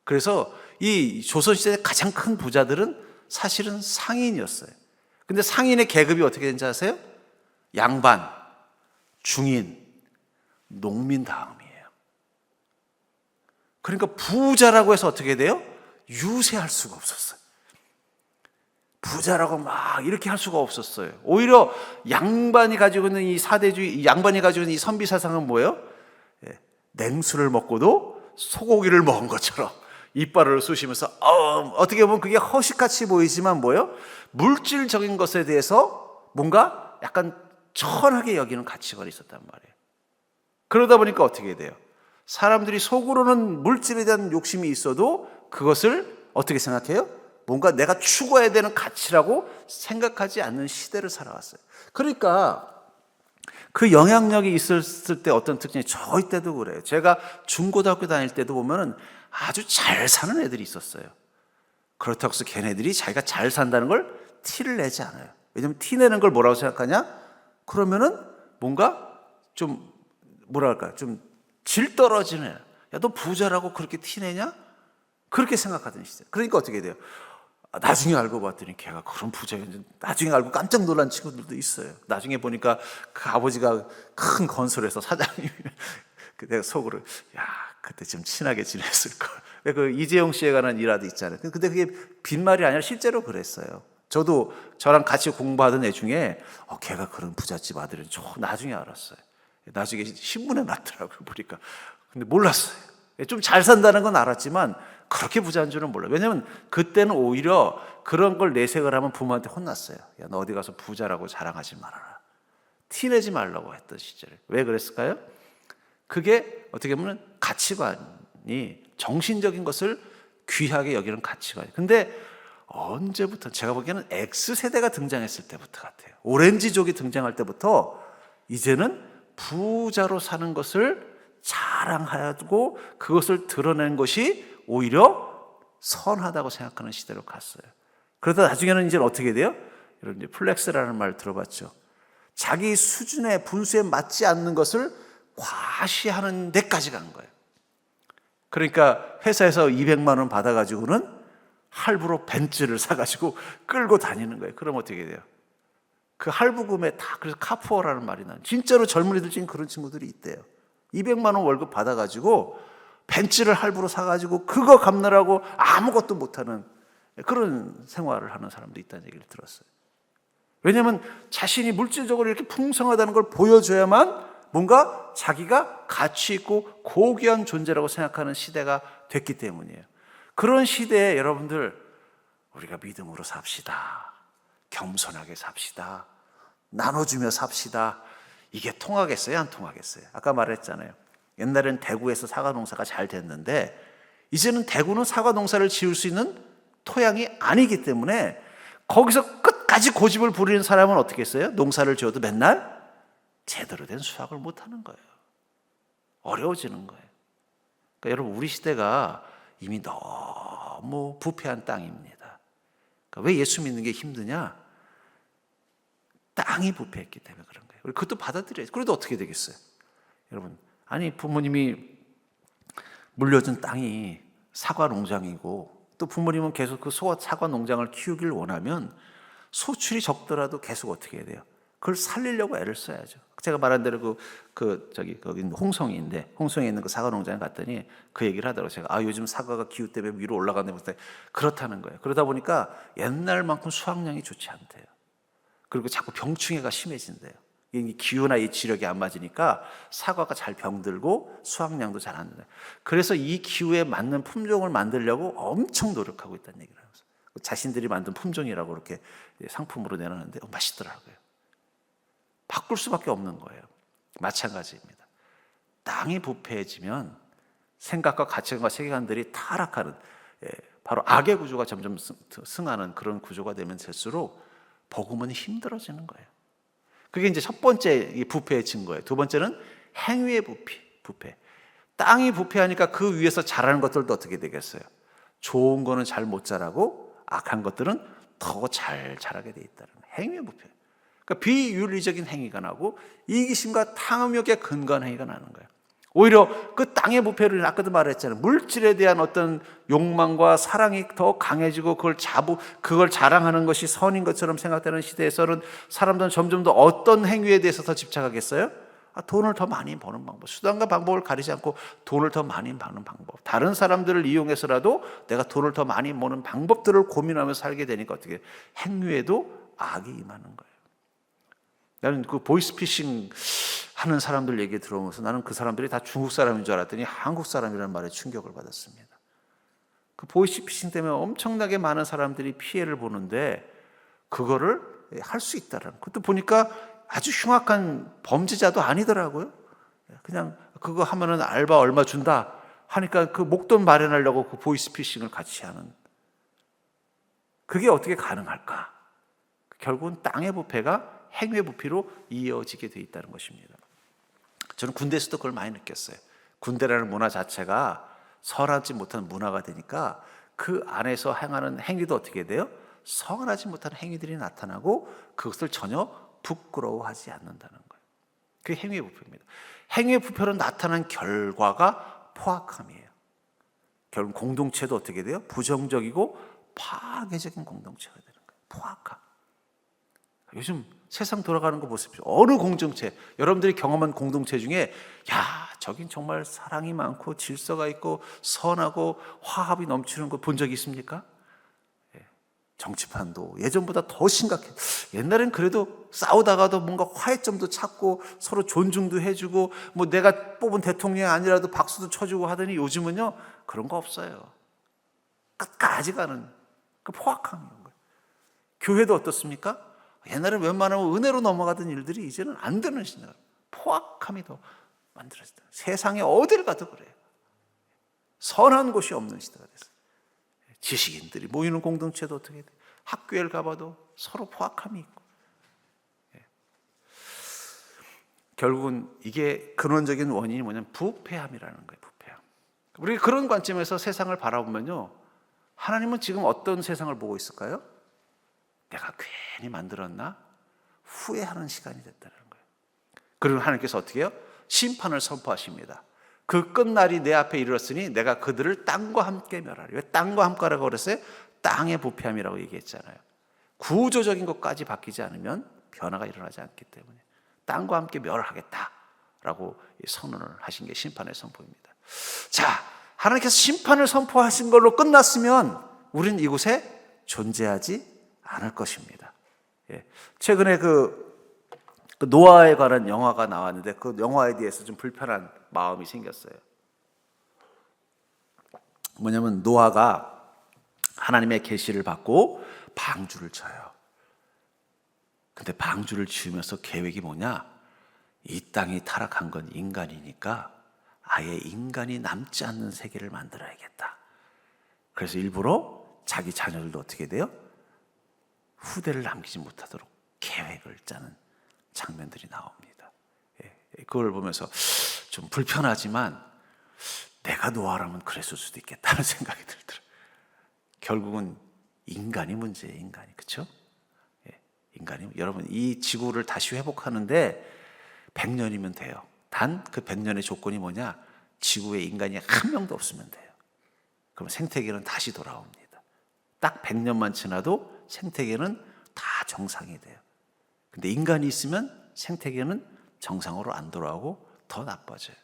그래서 이 조선시대의 가장 큰 부자들은 사실은 상인이었어요. 근데 상인의 계급이 어떻게 되는지 아세요? 양반, 중인, 농민 다음이에요. 그러니까 부자라고 해서 어떻게 돼요? 유세할 수가 없었어요. 부자라고 막 이렇게 할 수가 없었어요. 오히려 양반이 가지고 있는 이 사대주의, 양반이 가지고 있는 이 선비사상은 뭐예요? 냉수를 먹고도 소고기를 먹은 것처럼 이빨을 쑤시면서 어떻게 보면 그게 허식같이 보이지만 뭐예요? 물질적인 것에 대해서 뭔가 약간 천하게 여기는 가치관이 있었단 말이에요. 그러다 보니까 어떻게 돼요? 사람들이 속으로는 물질에 대한 욕심이 있어도 그것을 어떻게 생각해요? 뭔가 내가 추구해야 되는 가치라고 생각하지 않는 시대를 살아왔어요. 그러니까 그 영향력이 있었을 때 어떤 특징이 저희 때도 그래요. 제가 중고등학교 다닐 때도 보면은 아주 잘 사는 애들이 있었어요. 그렇다고 해서 걔네들이 자기가 잘 산다는 걸 티를 내지 않아요. 왜냐면 티 내는 걸 뭐라고 생각하냐? 그러면은 뭔가 좀 뭐랄까 좀 질 떨어지는 애야. 야, 너 부자라고 그렇게 티 내냐? 그렇게 생각하던 시대. 그러니까 어떻게 돼요? 나중에 알고 봤더니 걔가 그런 부자였는지 나중에 알고 깜짝 놀란 친구들도 있어요. 나중에 보니까 그 아버지가 큰 건설회사 사장님이 내가 속으로 야 그때 좀 친하게 지냈을 걸. 왜 그 이재용 씨에 관한 일화도 있잖아요. 근데 그게 빈말이 아니라 실제로 그랬어요. 저도 저랑 같이 공부하던 애 중에 걔가 그런 부잣집 아들인 저 나중에 알았어요. 나중에 신문에 났더라고요 보니까. 근데 몰랐어요. 좀 잘 산다는 건 알았지만 그렇게 부자인 줄은 몰라요. 왜냐하면 그때는 오히려 그런 걸 내색을 하면 부모한테 혼났어요. 야, 너 어디 가서 부자라고 자랑하지 말아라. 티내지 말라고 했던 시절에. 왜 그랬을까요? 그게 어떻게 보면 가치관이 정신적인 것을 귀하게 여기는 가치관이에요. 근데 언제부터 제가 보기에는 X세대가 등장했을 때부터 같아요. 오렌지족이 등장할 때부터 이제는 부자로 사는 것을 자랑하고 그것을 드러내는 것이 오히려 선하다고 생각하는 시대로 갔어요. 그러다 나중에는 이제 어떻게 돼요? 여러분 이제 플렉스라는 말 들어봤죠. 자기 수준의 분수에 맞지 않는 것을 과시하는 데까지 간 거예요. 그러니까 회사에서 200만 원 받아가지고는 할부로 벤츠를 사가지고 끌고 다니는 거예요. 그럼 어떻게 돼요? 그 할부금에 다 그래서 카푸어라는 말이 나요. 진짜로 젊은이들 중에 그런 친구들이 있대요. 200만 원 월급 받아가지고 벤츠를 할부로 사가지고 그거 갚느라고 아무것도 못하는 그런 생활을 하는 사람도 있다는 얘기를 들었어요. 왜냐하면 자신이 물질적으로 이렇게 풍성하다는 걸 보여줘야만 뭔가 자기가 가치 있고 고귀한 존재라고 생각하는 시대가 됐기 때문이에요. 그런 시대에 여러분들 우리가 믿음으로 삽시다. 겸손하게 삽시다. 나눠주며 삽시다. 이게 통하겠어요? 안 통하겠어요? 아까 말했잖아요. 옛날엔 대구에서 사과 농사가 잘 됐는데 이제는 대구는 사과 농사를 지을 수 있는 토양이 아니기 때문에 거기서 끝까지 고집을 부리는 사람은 어떻게 했어요? 농사를 지어도 맨날 제대로 된 수확을 못하는 거예요. 어려워지는 거예요. 그러니까 여러분 우리 시대가 이미 너무 부패한 땅입니다. 그러니까 왜 예수 믿는 게 힘드냐? 땅이 부패했기 때문에 그런 거예요. 우리 그것도 받아들여야죠. 그래도 어떻게 되겠어요? 여러분 아니 부모님이 물려준 땅이 사과 농장이고 또 부모님은 계속 그 사과 농장을 키우길 원하면 소출이 적더라도 계속 어떻게 해야 돼요? 그걸 살리려고 애를 써야죠. 제가 말한 대로 거기 홍성이인데 홍성에 있는 그 사과 농장에 갔더니 그 얘기를 하더라고요. 제가 요즘 사과가 기후 때문에 위로 올라간다고 했더니 그렇다는 거예요. 그러다 보니까 옛날만큼 수확량이 좋지 않대요. 그리고 자꾸 병충해가 심해진대요. 이 기후나 이 지력이 안 맞으니까 사과가 잘 병들고 수확량도 잘 안 된다. 그래서 이 기후에 맞는 품종을 만들려고 엄청 노력하고 있다는 얘기를 하면서 자신들이 만든 품종이라고 이렇게 상품으로 내놨는데 맛있더라고요. 바꿀 수밖에 없는 거예요. 마찬가지입니다. 땅이 부패해지면 생각과 가치관과 세계관들이 타락하는 바로 악의 구조가 점점 승하는 그런 구조가 되면 될수록 복음은 힘들어지는 거예요. 그게 이제 첫 번째 부패의 증거예요. 두 번째는 행위의 부패. 땅이 부패하니까 그 위에서 자라는 것들도 어떻게 되겠어요? 좋은 거는 잘 못 자라고 악한 것들은 더 잘 자라게 돼 있다는 거예요. 행위의 부패. 그러니까 비윤리적인 행위가 나고 이기심과 탕후욕에 근거한 행위가 나는 거예요. 오히려 그 땅의 부패를 아까도 말했잖아요. 물질에 대한 어떤 욕망과 사랑이 더 강해지고 그걸 자랑하는 것이 선인 것처럼 생각되는 시대에서는 사람들은 점점 더 어떤 행위에 대해서 더 집착하겠어요? 돈을 더 많이 버는 방법. 수단과 방법을 가리지 않고 돈을 더 많이 버는 방법. 다른 사람들을 이용해서라도 내가 돈을 더 많이 버는 방법들을 고민하면서 살게 되니까 어떻게 행위에도 악이 임하는 거예요. 나는 그 보이스피싱 하는 사람들 얘기 들어오면서 나는 그 사람들이 다 중국 사람인 줄 알았더니 한국 사람이라는 말에 충격을 받았습니다. 그 보이스피싱 때문에 엄청나게 많은 사람들이 피해를 보는데 그거를 할 수 있다라는 그것도 보니까 아주 흉악한 범죄자도 아니더라고요. 그냥 그거 하면은 알바 얼마 준다 하니까 그 목돈 마련하려고 그 보이스피싱을 같이 하는 그게 어떻게 가능할까? 결국은 땅의 부패가 행위의 부패로 이어지게 돼 있다는 것입니다. 저는 군대에서도 그걸 많이 느꼈어요. 군대라는 문화 자체가 선하지 못한 문화가 되니까 그 안에서 행하는 행위도 어떻게 돼요? 선하지 못한 행위들이 나타나고 그것을 전혀 부끄러워하지 않는다는 거예요. 그게 행위의 부패입니다. 행위의 부패로 나타난 결과가 포악함이에요. 결국 공동체도 어떻게 돼요? 부정적이고 파괴적인 공동체가 되는 거예요. 포악함. 요즘 세상 돌아가는 거 보십시오. 어느 공동체, 여러분들이 경험한 공동체 중에 야, 저긴 정말 사랑이 많고 질서가 있고 선하고 화합이 넘치는 거 본 적 있습니까? 정치판도 예전보다 더 심각해. 옛날엔 그래도 싸우다가도 뭔가 화해점도 찾고 서로 존중도 해주고 뭐 내가 뽑은 대통령이 아니라도 박수도 쳐주고 하더니 요즘은요 그런 거 없어요. 끝까지 가는 그 포악함인 거예요. 교회도 어떻습니까? 옛날엔 웬만하면 은혜로 넘어가던 일들이 이제는 안 되는 시대가 포악함이 더 만들어진다. 세상에 어딜 가도 그래요. 선한 곳이 없는 시대가 됐어요. 지식인들이 모이는 공동체도 어떻게 돼? 학교에 가봐도 서로 포악함이 있고. 결국은 이게 근원적인 원인이 뭐냐면 부패함이라는 거예요. 부패함. 우리가 그런 관점에서 세상을 바라보면요, 하나님은 지금 어떤 세상을 보고 있을까요? 내가 괜히 만들었나? 후회하는 시간이 됐다는 거예요. 그리고 하나님께서 어떻게 해요? 심판을 선포하십니다. 그 끝날이 내 앞에 이르렀으니 내가 그들을 땅과 함께 멸하리. 왜 땅과 함께라고 그랬어요? 땅의 부패함이라고 얘기했잖아요. 구조적인 것까지 바뀌지 않으면 변화가 일어나지 않기 때문에 땅과 함께 멸하겠다라고 선언을 하신 게 심판의 선포입니다. 자, 하나님께서 심판을 선포하신 걸로 끝났으면 우리는 이곳에 존재하지 않을 것입니다. 최근에 그 노아에 관한 영화가 나왔는데 그 영화에 대해서 좀 불편한 마음이 생겼어요. 뭐냐면 노아가 하나님의 계시를 받고 방주를 쳐요. 근데 방주를 지으면서 계획이 뭐냐? 이 땅이 타락한 건 인간이니까 아예 인간이 남지 않는 세계를 만들어야겠다. 그래서 일부러 자기 자녀들도 어떻게 돼요? 후대를 남기지 못하도록 계획을 짜는 장면들이 나옵니다. 그걸 보면서 좀 불편하지만 내가 노아라면 그랬을 수도 있겠다는 생각이 들더라고요. 결국은 인간이 문제예요. 인간이. 그렇죠? 인간이. 여러분 이 지구를 다시 회복하는데 100년이면 돼요. 단 그 100년의 조건이 뭐냐? 지구에 인간이 한 명도 없으면 돼요. 그럼 생태계는 다시 돌아옵니다. 딱 100년만 지나도 생태계는 다 정상이 돼요. 근데 인간이 있으면 생태계는 정상으로 안 돌아오고 더 나빠져요.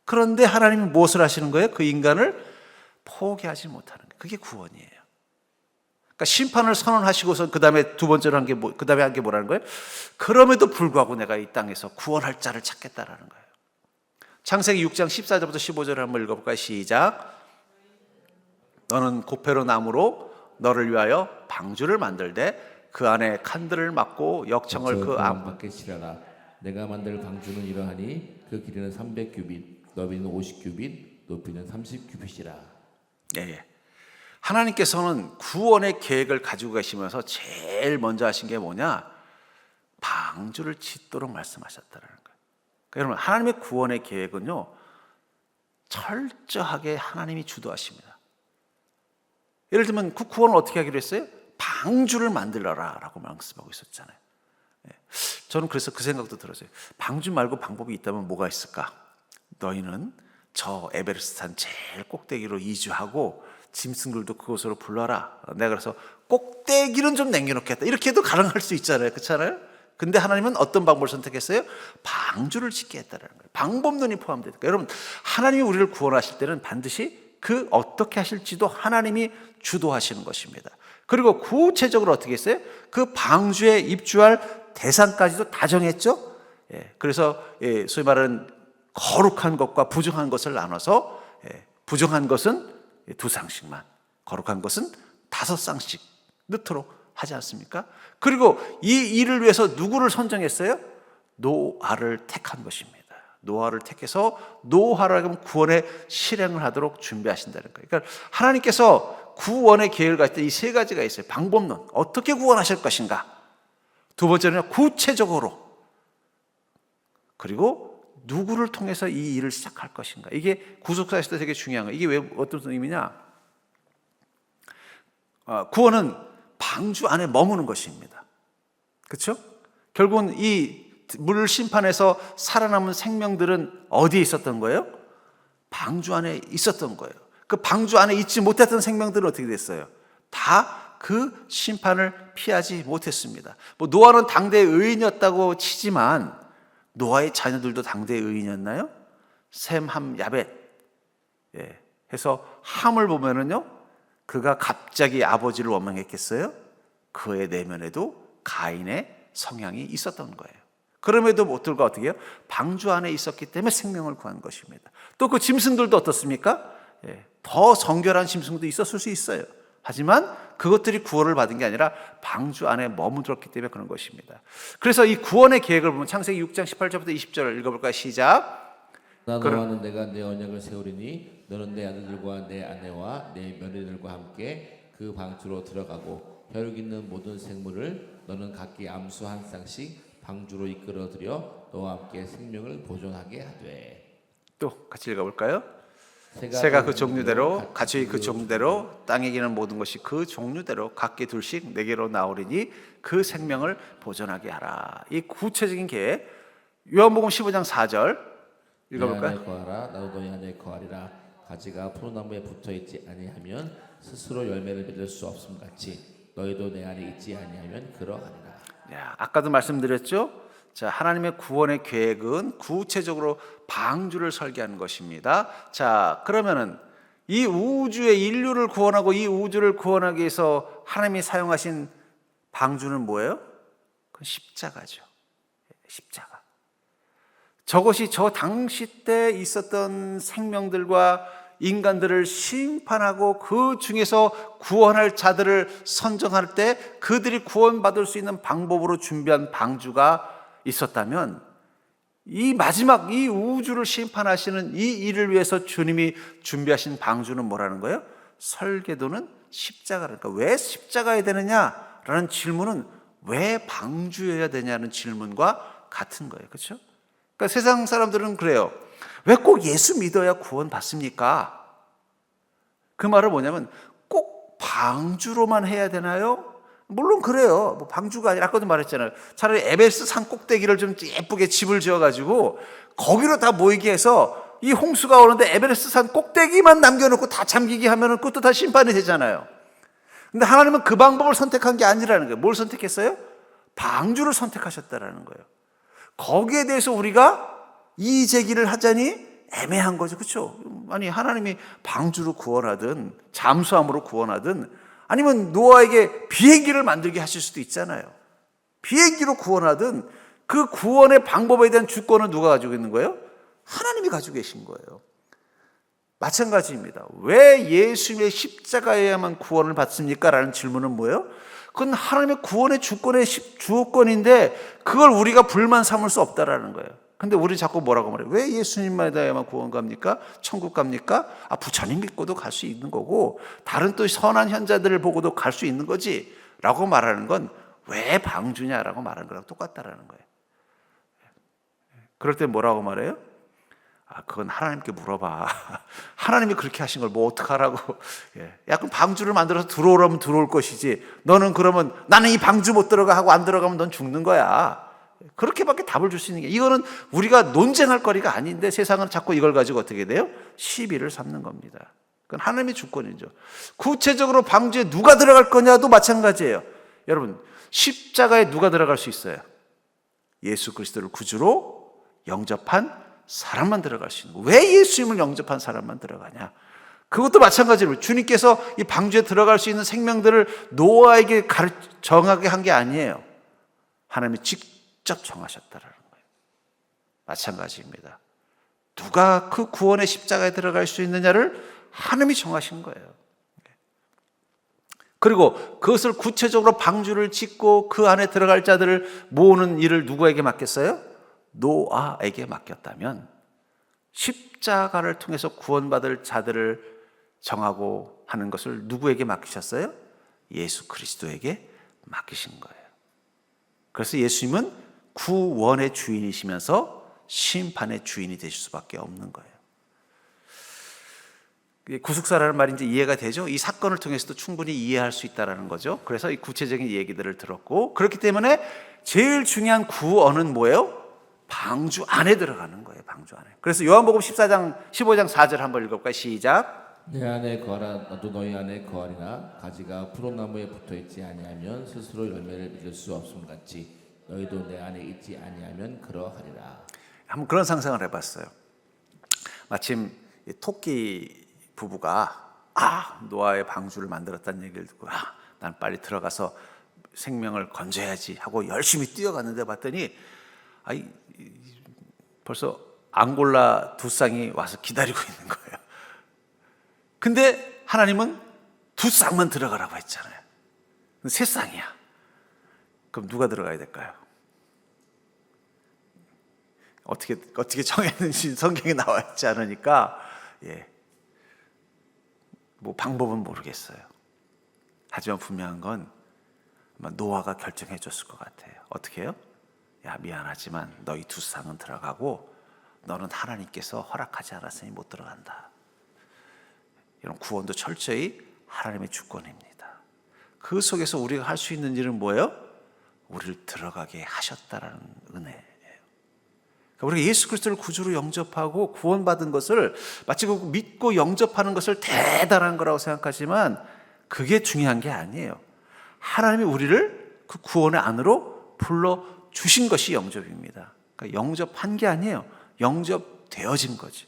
그런데 하나님이 무엇을 하시는 거예요? 그 인간을 포기하지 못하는 거예요. 그게 구원이에요. 그러니까 심판을 선언하시고서 그 다음에 두 번째로 한 게 그 다음에 한 게 뭐라는 거예요? 그럼에도 불구하고 내가 이 땅에서 구원할 자를 찾겠다라는 거예요. 창세기 6장 14절부터 15절을 한번 읽어볼까요? 시작. 너는 고페로 나무로 너를 위하여 방주를 만들되 그 안에 칸들을 막고 역청을 그 밖에 칠하라. 내가 만들 방주는 이러하니 그 길이는 300규빗, 너비는 50규빗, 높이는 30규빗이라. 예. 하나님께서는 구원의 계획을 가지고 계시면서 제일 먼저 하신 게 뭐냐? 방주를 짓도록 말씀하셨다는 거예요. 그러니까 여러분 하나님의 구원의 계획은요 철저하게 하나님이 주도하십니다. 예를 들면 그 구원을 어떻게 하기로 했어요? 방주를 만들어라 라고 말씀하고 있었잖아요. 저는 그래서 그 생각도 들었어요. 방주 말고 방법이 있다면 뭐가 있을까? 너희는 저 에베레스트 산 제일 꼭대기로 이주하고 짐승들도 그곳으로 불러라. 내가 그래서 꼭대기는 좀 남겨놓겠다. 이렇게 해도 가능할 수 있잖아요. 그렇잖아요? 근데 하나님은 어떤 방법을 선택했어요? 방주를 짓게 했다는 거예요. 방법론이 포함되니까. 여러분 하나님이 우리를 구원하실 때는 반드시 그 어떻게 하실지도 하나님이 주도하시는 것입니다. 그리고 구체적으로 어떻게 했어요? 그 방주에 입주할 대상까지도 다 정했죠. 그래서 소위 말하는 거룩한 것과 부정한 것을 나눠서 부정한 것은 2쌍씩만, 거룩한 것은 5쌍씩 넣도록 하지 않습니까? 그리고 이 일을 위해서 누구를 선정했어요? 노아를 택한 것입니다. 노아를 택해서 노아를 구원의 실행을 하도록 준비하신다는 거예요. 그러니까 하나님께서 구원의 계획을 가질 때 이 세 가지가 있어요. 방법론, 어떻게 구원하실 것인가. 두 번째는 구체적으로. 그리고 누구를 통해서 이 일을 시작할 것인가. 이게 구속사실 때 되게 중요한 거예요. 이게 왜 어떤 의미냐? 구원은 방주 안에 머무는 것입니다. 그렇죠? 결국은 이 물 심판에서 살아남은 생명들은 어디에 있었던 거예요? 방주 안에 있었던 거예요. 그 방주 안에 있지 못했던 생명들은 어떻게 됐어요? 다 그 심판을 피하지 못했습니다. 뭐 노아는 당대의 의인이었다고 치지만 노아의 자녀들도 당대의 의인이었나요? 셈, 함, 야벳. 해서 함을 보면은요, 그가 갑자기 아버지를 원망했겠어요? 그의 내면에도 가인의 성향이 있었던 거예요. 그럼에도 못 들고 어떻게 해요? 방주 안에 있었기 때문에 생명을 구한 것입니다. 또 그 짐승들도 어떻습니까? 더 정결한 짐승도 있었을 수 있어요. 하지만 그것들이 구원을 받은 게 아니라 방주 안에 머무들었기 때문에 그런 것입니다. 그래서 이 구원의 계획을 보면 창세기 6장 18절부터 20절을 읽어볼까요? 시작. 나 너와는 내가 내 언약을 세우리니 너는 내 아들들과 내 아내와 내 며느리들과 함께 그 방주로 들어가고 혈육 있는 모든 생물을 너는 각기 암수 한 쌍씩 방주로 이끌어들여 너와 함께 생명을 보존하게 하되. 또 같이 읽어볼까요? 새가 그 종류대로 가축이 그 종류대로 땅에 기는 모든 것이 그 종류대로 각기 둘씩 내게로 나오리니 그 생명을 보존하게 하라. 이 구체적인 계획, 요한복음 15장 4절 읽어볼까요? 내 안에 거하라 나도 너희 안에 거하리라. 가지가 포도나무에 붙어있지 아니하면 스스로 열매를 맺을 수 없음 같이 너희도 내 안에 있지 아니하면 그러하리라. 아까도 말씀드렸죠. 자, 하나님의 구원의 계획은 구체적으로 방주를 설계하는 것입니다. 자, 그러면은 이 우주의 인류를 구원하고 이 우주를 구원하기 위해서 하나님이 사용하신 방주는 뭐예요? 그건 십자가죠. 십자가. 저것이 저 당시 때 있었던 생명들과 인간들을 심판하고 그 중에서 구원할 자들을 선정할 때 그들이 구원받을 수 있는 방법으로 준비한 방주가 있었다면, 이 마지막 이 우주를 심판하시는 이 일을 위해서 주님이 준비하신 방주는 뭐라는 거예요? 설계도는 십자가라니까. 왜 십자가야 되느냐라는 질문은 왜 방주여야 되냐는 질문과 같은 거예요. 그렇죠? 그러니까 세상 사람들은 그래요. 왜 꼭 예수 믿어야 구원 받습니까? 그 말은 뭐냐면 꼭 방주로만 해야 되나요? 물론 그래요. 뭐 방주가 아니라 아까도 말했잖아요. 차라리 에베레스트 산 꼭대기를 좀 예쁘게 집을 지어가지고 거기로 다 모이게 해서 이 홍수가 오는데 에베레스트 산 꼭대기만 남겨놓고 다 잠기게 하면은 그것도 다 심판이 되잖아요. 근데 하나님은 그 방법을 선택한 게 아니라는 거예요. 뭘 선택했어요? 방주를 선택하셨다라는 거예요. 거기에 대해서 우리가 이의 제기를 하자니 애매한 거죠. 그렇죠? 아니, 하나님이 방주로 구원하든 잠수함으로 구원하든 아니면 노아에게 비행기를 만들게 하실 수도 있잖아요. 비행기로 구원하든 그 구원의 방법에 대한 주권은 누가 가지고 있는 거예요? 하나님이 가지고 계신 거예요. 마찬가지입니다. 왜 예수님의 십자가에야만 구원을 받습니까? 라는 질문은 뭐예요? 그건 하나님의 구원의 주권의 주권인데 그걸 우리가 불만 삼을 수 없다라는 거예요. 근데 우리 자꾸 뭐라고 말해요? 왜 예수님만 믿어야만 구원 갑니까? 천국 갑니까? 부처님 믿고도 갈 수 있는 거고 다른 또 선한 현자들을 보고도 갈 수 있는 거지 라고 말하는 건 왜 방주냐라고 말하는 거랑 똑같다라는 거예요. 그럴 때 뭐라고 말해요? 그건 하나님께 물어봐. 하나님이 그렇게 하신 걸 뭐 어떡하라고. 그럼 방주를 만들어서 들어오라면 들어올 것이지 너는 그러면 나는 이 방주 못 들어가 하고 안 들어가면 넌 죽는 거야. 그렇게밖에 답을 줄 수 있는 게, 이거는 우리가 논쟁할 거리가 아닌데 세상은 자꾸 이걸 가지고 어떻게 돼요? 시비를 삼는 겁니다. 그건 하나님의 주권이죠. 구체적으로 방주에 누가 들어갈 거냐도 마찬가지예요. 여러분, 십자가에 누가 들어갈 수 있어요? 예수 그리스도를 구주로 영접한 사람만 들어갈 수 있는 거예요. 왜 예수님을 영접한 사람만 들어가냐? 그것도 마찬가지로 주님께서 이 방주에 들어갈 수 있는 생명들을 노아에게 정하게 한 게 아니에요. 하나님이 직접 정하셨다라는 거예요. 마찬가지입니다. 누가 그 구원의 십자가에 들어갈 수 있느냐를 하나님이 정하신 거예요. 그리고 그것을 구체적으로 방주를 짓고 그 안에 들어갈 자들을 모으는 일을 누구에게 맡겼어요? 노아에게 맡겼다면 십자가를 통해서 구원받을 자들을 정하고 하는 것을 누구에게 맡기셨어요? 예수 그리스도에게 맡기신 거예요. 그래서 예수님은 구원의 주인이시면서 심판의 주인이 되실 수밖에 없는 거예요. 구속사라는 말이 이제 이해가 되죠? 이 사건을 통해서도 충분히 이해할 수 있다는 거죠. 그래서 이 구체적인 얘기들을 들었고, 그렇기 때문에 제일 중요한 구원은 뭐예요? 방주 안에 들어가는 거예요. 방주 안에. 그래서 요한복음 15장 4절 한번 읽어볼까요? 시작. 내 안에 거하라 나도 너희 안에 거하리라. 가지가 푸른나무에 붙어있지 아니하면 스스로 열매를 맺을 수 없음 같이 너희도 내 안에 있지 아니하면 그러하리라. 한번 그런 상상을 해봤어요. 마침 이 토끼 부부가 노아의 방주를 만들었다는 얘기를 듣고 난 빨리 들어가서 생명을 건져야지 하고 열심히 뛰어갔는데 봤더니 벌써 앙골라 두 쌍이 와서 기다리고 있는 거예요. 근데 하나님은 두 쌍만 들어가라고 했잖아요. 세 쌍이야. 그럼 누가 들어가야 될까요? 어떻게 정했는지 성경에 나와 있지 않으니까 뭐 방법은 모르겠어요. 하지만 분명한 건 아마 노아가 결정해 줬을 것 같아요. 어떻게 해요? 야, 미안하지만 너희 두 쌍은 들어가고 너는 하나님께서 허락하지 않았으니 못 들어간다. 이런 구원도 철저히 하나님의 주권입니다. 그 속에서 우리가 할 수 있는 일은 뭐예요? 우리를 들어가게 하셨다라는 은혜예요. 그러니까 우리가 예수 그리스도를 구주로 영접하고 구원받은 것을 마치 그 믿고 영접하는 것을 대단한 거라고 생각하지만 그게 중요한 게 아니에요. 하나님이 우리를 그 구원의 안으로 불러주신 것이 영접입니다. 그러니까 영접한 게 아니에요. 영접되어진 거지.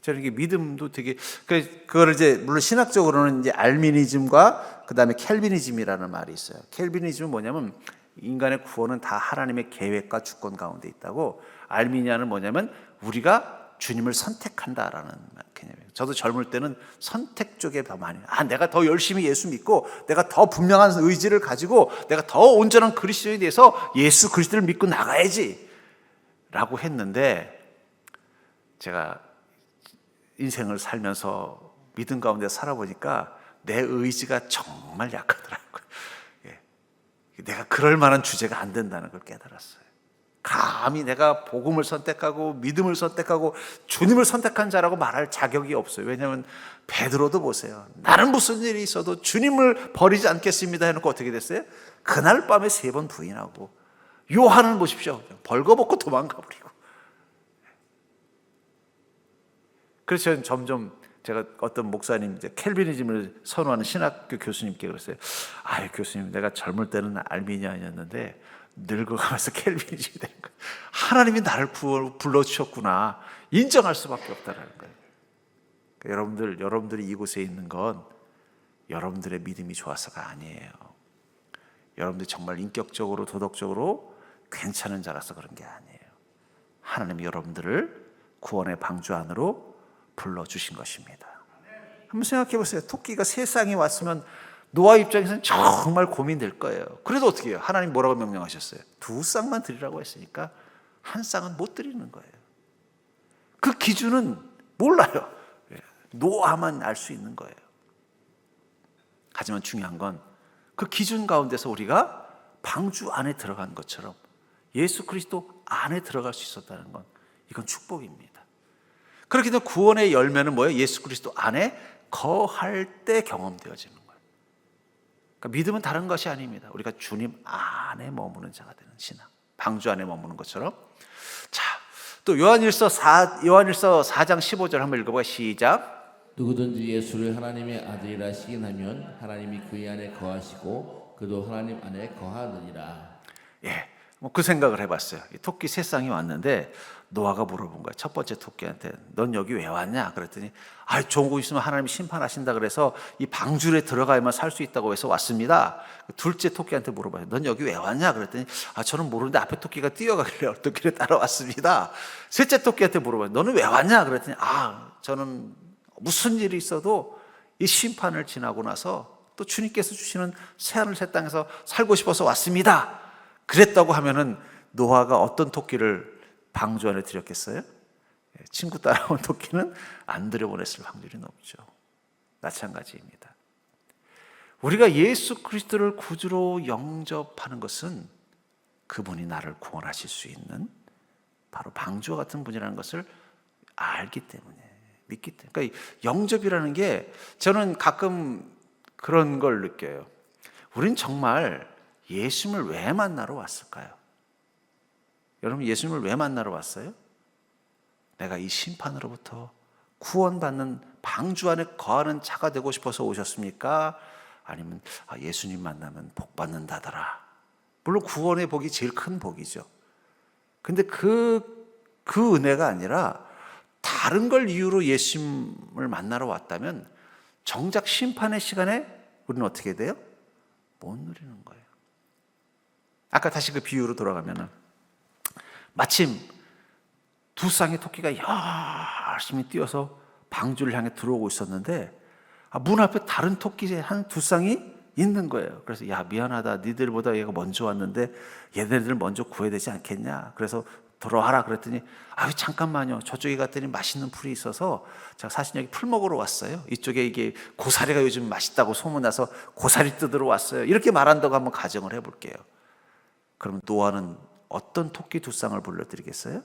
저는 이게 믿음도 되게, 그거를 이제, 물론 신학적으로는 이제 알미니즘과 그 다음에 켈비니즘이라는 말이 있어요. 켈비니즘은 뭐냐면 인간의 구원은 다 하나님의 계획과 주권 가운데 있다고, 알미니아는 뭐냐면 우리가 주님을 선택한다라는 개념이에요. 저도 젊을 때는 선택 쪽에 더 많이, 내가 더 열심히 예수 믿고 내가 더 분명한 의지를 가지고 내가 더 온전한 그리스도인에 대해서 예수 그리스도를 믿고 나가야지 라고 했는데, 제가 인생을 살면서 믿음 가운데 살아보니까 내 의지가 정말 약하더라고요. 내가 그럴 만한 주제가 안 된다는 걸 깨달았어요. 감히 내가 복음을 선택하고 믿음을 선택하고 주님을 선택한 자라고 말할 자격이 없어요. 왜냐하면 베드로도 보세요. 나는 무슨 일이 있어도 주님을 버리지 않겠습니다 해놓고 어떻게 됐어요? 그날 밤에 3번 부인하고, 요한은 보십시오. 벌거벗고 도망가 버리고. 그래서 저는 점점 제가 어떤 목사님, 이제 켈비니즘을 선호하는 신학교 교수님께 그랬어요. 교수님, 내가 젊을 때는 알미니안이었는데 늙어가면서 켈비니즘이 되는 거예요. 하나님이 나를 불러주셨구나. 인정할 수밖에 없다는 거예요. 그러니까 여러분들이 이곳에 있는 건 여러분들의 믿음이 좋아서가 아니에요. 여러분들이 정말 인격적으로 도덕적으로 괜찮은 자라서 그런 게 아니에요. 하나님이 여러분들을 구원의 방주 안으로 불러주신 것입니다. 한번 생각해 보세요. 토끼가 세 쌍이 왔으면 노아 입장에서는 정말 고민될 거예요. 그래도 어떻게 해요? 하나님 뭐라고 명령하셨어요? 2쌍만 드리라고 했으니까 1쌍은 못 드리는 거예요. 그 기준은 몰라요. 노아만 알 수 있는 거예요. 하지만 중요한 건 그 기준 가운데서 우리가 방주 안에 들어간 것처럼 예수 그리스도 안에 들어갈 수 있었다는 건 이건 축복입니다. 그렇기 때문에 구원의 열매는 뭐예요? 예수 그리스도 안에 거할 때 경험되어지는 거예요. 그러니까 믿음은 다른 것이 아닙니다. 우리가 주님 안에 머무는 자가 되는 신앙, 방주 안에 머무는 것처럼. 자, 또 요한일서 4장 15절 한번 읽어봐요. 시작. 누구든지 예수를 하나님의 아들이라 시인하면 하나님이 그의 안에 거하시고 그도 하나님 안에 거하느니라. 그 생각을 해봤어요. 토끼 세 쌍이 왔는데 노아가 물어본 거야. 첫 번째 토끼한테 넌 여기 왜 왔냐? 그랬더니 좋은 곳 있으면 하나님이 심판하신다 그래서 이 방주에 들어가야만 살 수 있다고 해서 왔습니다. 둘째 토끼한테 물어봐요. 넌 여기 왜 왔냐? 그랬더니 저는 모르는데 앞에 토끼가 뛰어가길래 어떻게 따라왔습니다. 셋째 토끼한테 물어봐요. 너는 왜 왔냐? 그랬더니 저는 무슨 일이 있어도 이 심판을 지나고 나서 또 주님께서 주시는 새하늘 새 땅에서 살고 싶어서 왔습니다. 그랬다고 하면은 노아가 어떤 토끼를 방주 안에 들였겠어요? 친구 따라온 토끼는 안 들여보냈을 확률이 높죠. 마찬가지입니다. 우리가 예수 그리스도를 구주로 영접하는 것은 그분이 나를 구원하실 수 있는 바로 방주와 같은 분이라는 것을 알기 때문에, 믿기 때문에. 그러니까 영접이라는 게 저는 가끔 그런 걸 느껴요. 우린 정말 예수님을 왜 만나러 왔을까요? 여러분, 예수님을 왜 만나러 왔어요? 내가 이 심판으로부터 구원받는 방주 안에 거하는 자가 되고 싶어서 오셨습니까? 아니면 예수님 만나면 복 받는다더라. 물론 구원의 복이 제일 큰 복이죠. 근데 그 은혜가 아니라 다른 걸 이유로 예수님을 만나러 왔다면 정작 심판의 시간에 우리는 어떻게 돼요? 못 누리는 거예요. 아까 다시 그 비유로 돌아가면은 마침 두 쌍의 토끼가 열심히 뛰어서 방주를 향해 들어오고 있었는데 문 앞에 다른 토끼 한 두 쌍이 있는 거예요. 그래서 야, 미안하다. 니들보다 얘가 먼저 왔는데 얘네들 먼저 구해야 되지 않겠냐. 그래서 들어와라 그랬더니 잠깐만요. 저쪽에 갔더니 맛있는 풀이 있어서 제가 사실 여기 풀 먹으러 왔어요. 이쪽에 이게 고사리가 요즘 맛있다고 소문나서 고사리 뜯으러 왔어요. 이렇게 말한다고 한번 가정을 해볼게요. 그럼 노아는 어떤 토끼 두 쌍을 불러드리겠어요?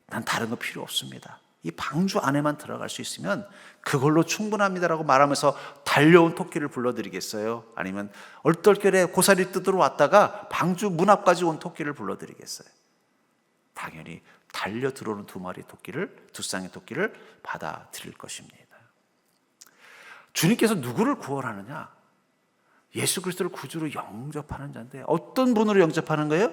난 다른 거 필요 없습니다. 이 방주 안에만 들어갈 수 있으면 그걸로 충분합니다라고 말하면서 달려온 토끼를 불러드리겠어요? 아니면 얼떨결에 고사리 뜯으러 왔다가 방주 문 앞까지 온 토끼를 불러드리겠어요? 당연히 달려 들어오는 두 쌍의 토끼를 받아들일 것입니다. 주님께서 누구를 구원하느냐? 예수 그리스도를 구주로 영접하는 자인데 어떤 분으로 영접하는 거예요?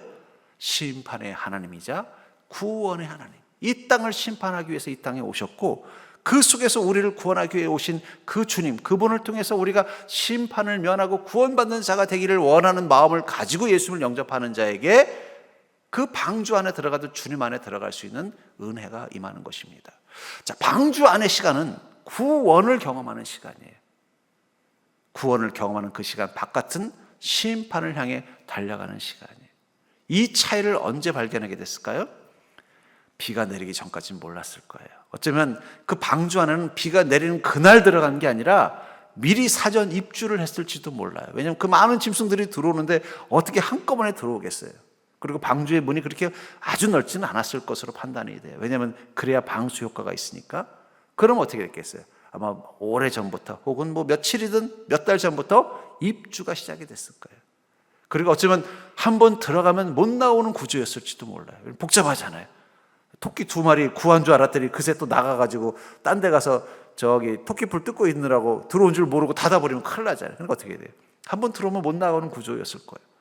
심판의 하나님이자 구원의 하나님. 이 땅을 심판하기 위해서 이 땅에 오셨고 그 속에서 우리를 구원하기 위해 오신 그 주님, 그분을 통해서 우리가 심판을 면하고 구원받는 자가 되기를 원하는 마음을 가지고 예수를 영접하는 자에게 그 방주 안에 들어가도 주님 안에 들어갈 수 있는 은혜가 임하는 것입니다. 자, 방주 안의 시간은 구원을 경험하는 시간이에요. 구원을 경험하는 그 시간, 바깥은 심판을 향해 달려가는 시간이에요. 이 차이를 언제 발견하게 됐을까요? 비가 내리기 전까지는 몰랐을 거예요. 어쩌면 그 방주 안에는 비가 내리는 그날 들어간 게 아니라 미리 사전 입주를 했을지도 몰라요. 왜냐하면 그 많은 짐승들이 들어오는데 어떻게 한꺼번에 들어오겠어요. 그리고 방주의 문이 그렇게 아주 넓지는 않았을 것으로 판단이 돼요. 왜냐하면 그래야 방수 효과가 있으니까. 그럼 어떻게 됐겠어요? 아마 오래전부터 혹은 뭐 며칠이든 몇 달 전부터 입주가 시작이 됐을 거예요. 그리고 어쩌면 한번 들어가면 못 나오는 구조였을지도 몰라요. 복잡하잖아요. 토끼 두 마리 구한 줄 알았더니 그새 또 나가가지고 딴 데 가서 저기 토끼풀 뜯고 있느라고 들어온 줄 모르고 닫아버리면 큰일 나잖아요. 그러니까 어떻게 돼요? 한번 들어오면 못 나가는 구조였을 거예요.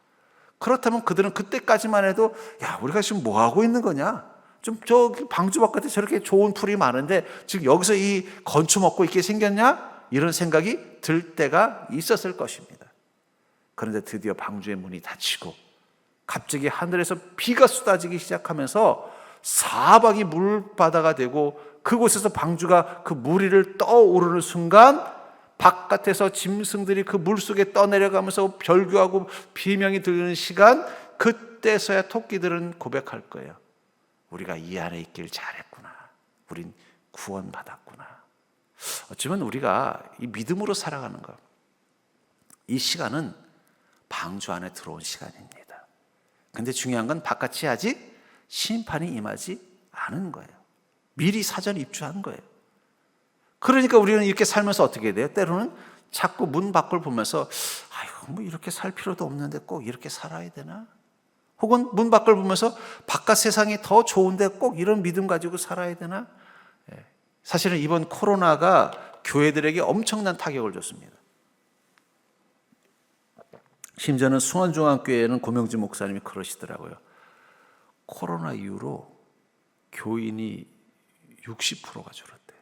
그렇다면 그들은 그때까지만 해도 야, 우리가 지금 뭐 하고 있는 거냐? 좀 저기 방주 바깥에 저렇게 좋은 풀이 많은데 지금 여기서 이 건초 먹고 있게 생겼냐? 이런 생각이 들 때가 있었을 것입니다. 그런데 드디어 방주의 문이 닫히고 갑자기 하늘에서 비가 쏟아지기 시작하면서 사방이 물바다가 되고 그곳에서 방주가 그 무리를 떠오르는 순간 바깥에서 짐승들이 그 물속에 떠내려가면서 별교하고 비명이 들리는 시간, 그때서야 토끼들은 고백할 거예요. 우리가 이 안에 있길 잘했구나. 우린 구원받았구나. 어쩌면 우리가 이 믿음으로 살아가는 것, 이 시간은 방주 안에 들어온 시간입니다. 근데 중요한 건 바깥이 아직 심판이 임하지 않은 거예요. 미리 사전 입주한 거예요. 그러니까 우리는 이렇게 살면서 어떻게 돼요? 때로는 자꾸 문 밖을 보면서 아유, 뭐 이렇게 살 필요도 없는데 꼭 이렇게 살아야 되나? 혹은 문 밖을 보면서 바깥 세상이 더 좋은데 꼭 이런 믿음 가지고 살아야 되나? 사실은 이번 코로나가 교회들에게 엄청난 타격을 줬습니다. 심지어는 수원중앙교회에는 고명진 목사님이 그러시더라고요. 코로나 이후로 교인이 60%가 줄었대요.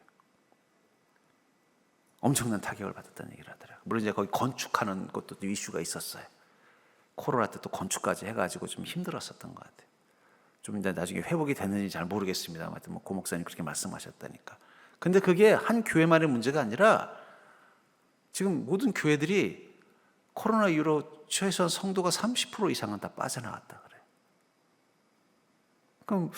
엄청난 타격을 받았다는 얘기를 하더라고요. 물론 이제 거기 건축하는 것도 이슈가 있었어요. 코로나 때 또 건축까지 해가지고 좀 힘들었었던 것 같아요. 좀 이제 나중에 회복이 됐는지 잘 모르겠습니다만, 하여튼 뭐 고 목사님 그렇게 말씀하셨다니까. 근데 그게 한 교회만의 문제가 아니라 지금 모든 교회들이 코로나 이후로 최소한 성도가 30% 이상은 다 빠져나갔다 그래요. 그럼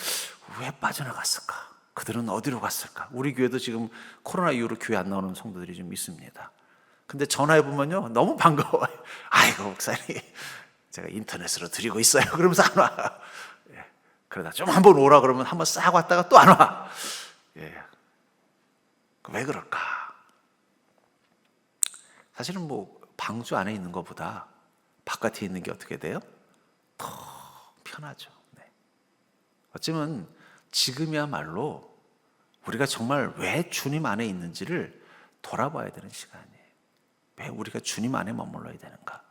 왜 빠져나갔을까? 그들은 어디로 갔을까? 우리 교회도 지금 코로나 이후로 교회 안 나오는 성도들이 좀 있습니다. 근데 전화해 보면요, 너무 반가워요. 아이고 목사님, 제가 인터넷으로 드리고 있어요. 그러면서 안 와. 예. 그러다 좀 한번 오라 그러면 한번 싹 왔다가 또 안 와. 예. 왜 그럴까? 사실은 뭐 방주 안에 있는 것보다 바깥에 있는 게 어떻게 돼요? 더 편하죠. 네. 어쩌면 지금이야말로 우리가 정말 왜 주님 안에 있는지를 돌아봐야 되는 시간이에요. 왜 우리가 주님 안에 머물러야 되는가?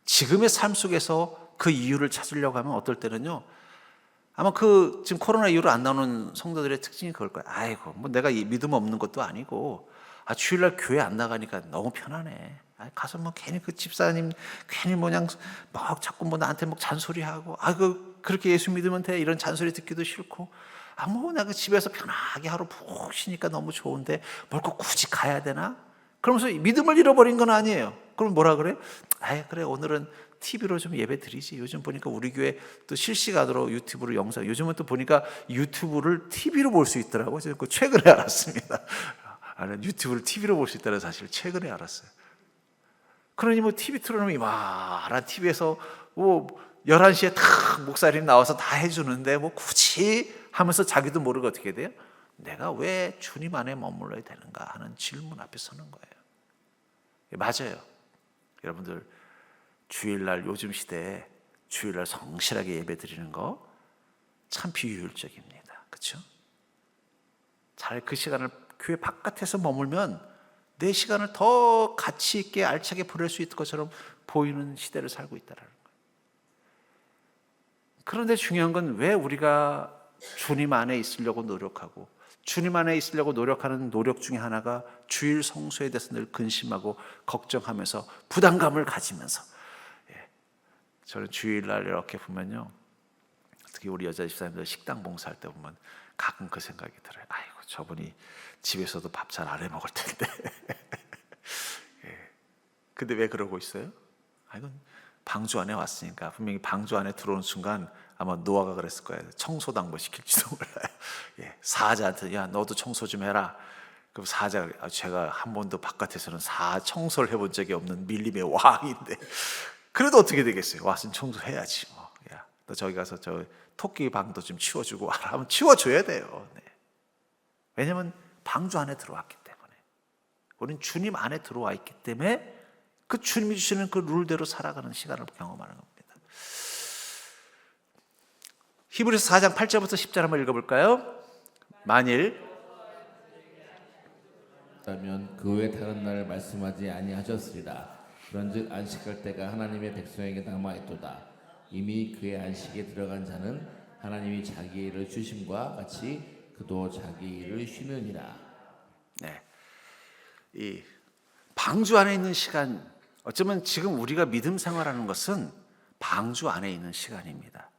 지금의 삶 속에서 그 이유를 찾으려고 하면 어떨 때는요, 아마 지금 코로나 이후로 안 나오는 성도들의 특징이 그걸 거예요. 아이고, 뭐 내가 믿음 없는 것도 아니고, 주일날 교회 안 나가니까 너무 편하네. 가서 뭐 괜히 그 집사님 괜히 뭐냥 막 자꾸 뭐 나한테 뭐 잔소리하고, 그렇게 예수 믿으면 돼, 이런 잔소리 듣기도 싫고, 뭐 내가 집에서 편하게 하루 푹 쉬니까 너무 좋은데 뭘 꼭 굳이 가야 되나? 그러면서 믿음을 잃어버린 건 아니에요. 그럼 뭐라 그래? 그래, 오늘은 TV로 좀 예배 드리지. 요즘 보니까 우리 교회 또 실시간으로 유튜브로 영상, 요즘은 또 보니까 유튜브를 TV로 볼 수 있더라고요. 제가 최근에 알았습니다. 유튜브를 TV로 볼 수 있다는 사실을 최근에 알았어요. 그러니 뭐 TV 틀어놓으면 이만한 TV에서 뭐 11시에 탁 목사님 나와서 다 해주는데 뭐 굳이 하면서 자기도 모르게 어떻게 돼요? 내가 왜 주님 안에 머물러야 되는가 하는 질문 앞에 서는 거예요. 맞아요. 여러분들, 주일날, 요즘 시대에 주일날 성실하게 예배 드리는 거 참 비효율적입니다. 그렇죠? 차라리 그 시간을 교회 바깥에서 머물면 내 시간을 더 가치 있게 알차게 보낼 수 있을 것처럼 보이는 시대를 살고 있다는 거예요. 그런데 중요한 건 왜 우리가 주님 안에 있으려고 노력하고, 주님 안에 있으려고 노력하는 노력 중에 하나가 주일 성수에 대해서 늘 근심하고 걱정하면서 부담감을 가지면서, 저는 주일날 이렇게 보면요, 특히 우리 여자 집사님들 식당 봉사할 때 보면 가끔 그 생각이 들어요. 아이고, 저분이 집에서도 밥 잘 안 해 먹을 텐데. 근데 왜 그러고 있어요? 이건 방주 안에 왔으니까. 분명히 방주 안에 들어오는 순간 아마 노아가 그랬을 거예요. 청소도 한번 시킬지도 몰라요. 사자한테, 야, 너도 청소 좀 해라. 그럼 사자가, 제가 한 번도 바깥에서는 청소를 해본 적이 없는 밀림의 왕인데 그래도 어떻게 되겠어요? 왔으면 청소해야지. 야, 너 저기 가서 저 토끼 방도 좀 치워주고 와라 하면 치워줘야 돼요. 네. 왜냐하면 방주 안에 들어왔기 때문에, 우리는 주님 안에 들어와 있기 때문에 그 주님이 주시는 그 룰대로 살아가는 시간을 경험하는 겁니다. 히브리서 4장 8절부터 10절 한번 읽어볼까요? 만일 그러면 그 외 다른 날을 말씀하지 아니하셨으리라. 그런즉 안식할 때가 하나님의 백성에게 남아있도다. 이미 그의 안식에 들어간 자는 하나님이 자기 일을 주심과 같이 그도 자기 일을 쉬느니라. 네, 이 방주 안에 있는 시간, 어쩌면 지금 우리가 믿음 생활하는 것은 방주 안에 있는 시간입니다.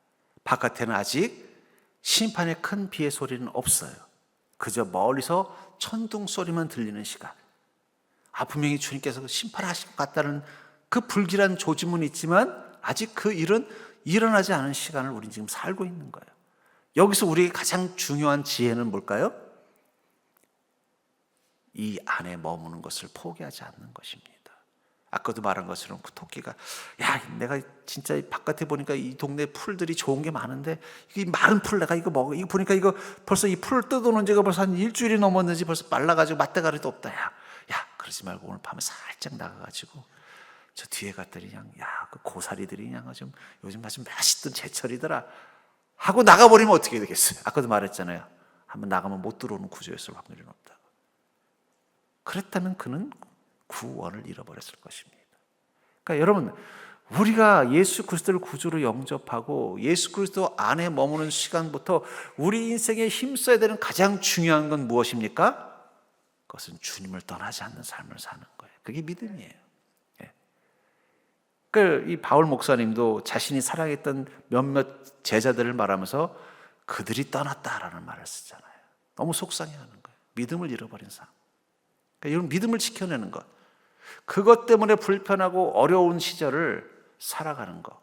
바깥에는 아직 심판의 큰 비의 소리는 없어요. 그저 멀리서 천둥 소리만 들리는 시간. 분명히 주님께서 심판하실 것 같다는 그 불길한 조짐은 있지만 아직 그 일은 일어나지 않은 시간을 우리는 지금 살고 있는 거예요. 여기서 우리의 가장 중요한 지혜는 뭘까요? 이 안에 머무는 것을 포기하지 않는 것입니다. 아까도 말한 것처럼 그 토끼가, 야, 내가 진짜 바깥에 보니까 이 동네 풀들이 좋은 게 많은데 이 마른 풀 내가 이거 먹어, 이거 보니까 이거 벌써 이 풀 뜯어놓은 지가 벌써 한 일주일이 넘었는지 벌써 말라가지고 맛대가리도 없다. 야, 그러지 말고 오늘 밤에 살짝 나가가지고 저 뒤에 갔더니 그냥, 그 고사리들이 그냥 좀 요즘 아주 맛있던 제철이더라 하고 나가버리면 어떻게 되겠어요? 아까도 말했잖아요. 한번 나가면 못 들어오는 구조였을 확률이 높다고. 그랬다면 그는 구원을 잃어버렸을 것입니다. 그러니까 여러분, 우리가 예수 그리스도를 구주로 영접하고 예수 그리스도 안에 머무는 시간부터 우리 인생에 힘써야 되는 가장 중요한 건 무엇입니까? 그것은 주님을 떠나지 않는 삶을 사는 거예요. 그게 믿음이에요. 이 바울 목사님도 자신이 사랑했던 몇몇 제자들을 말하면서 그들이 떠났다라는 말을 쓰잖아요. 너무 속상해하는 거예요. 믿음을 잃어버린 삶. 그러니까 이런 믿음을 지켜내는 것, 그것 때문에 불편하고 어려운 시절을 살아가는 것,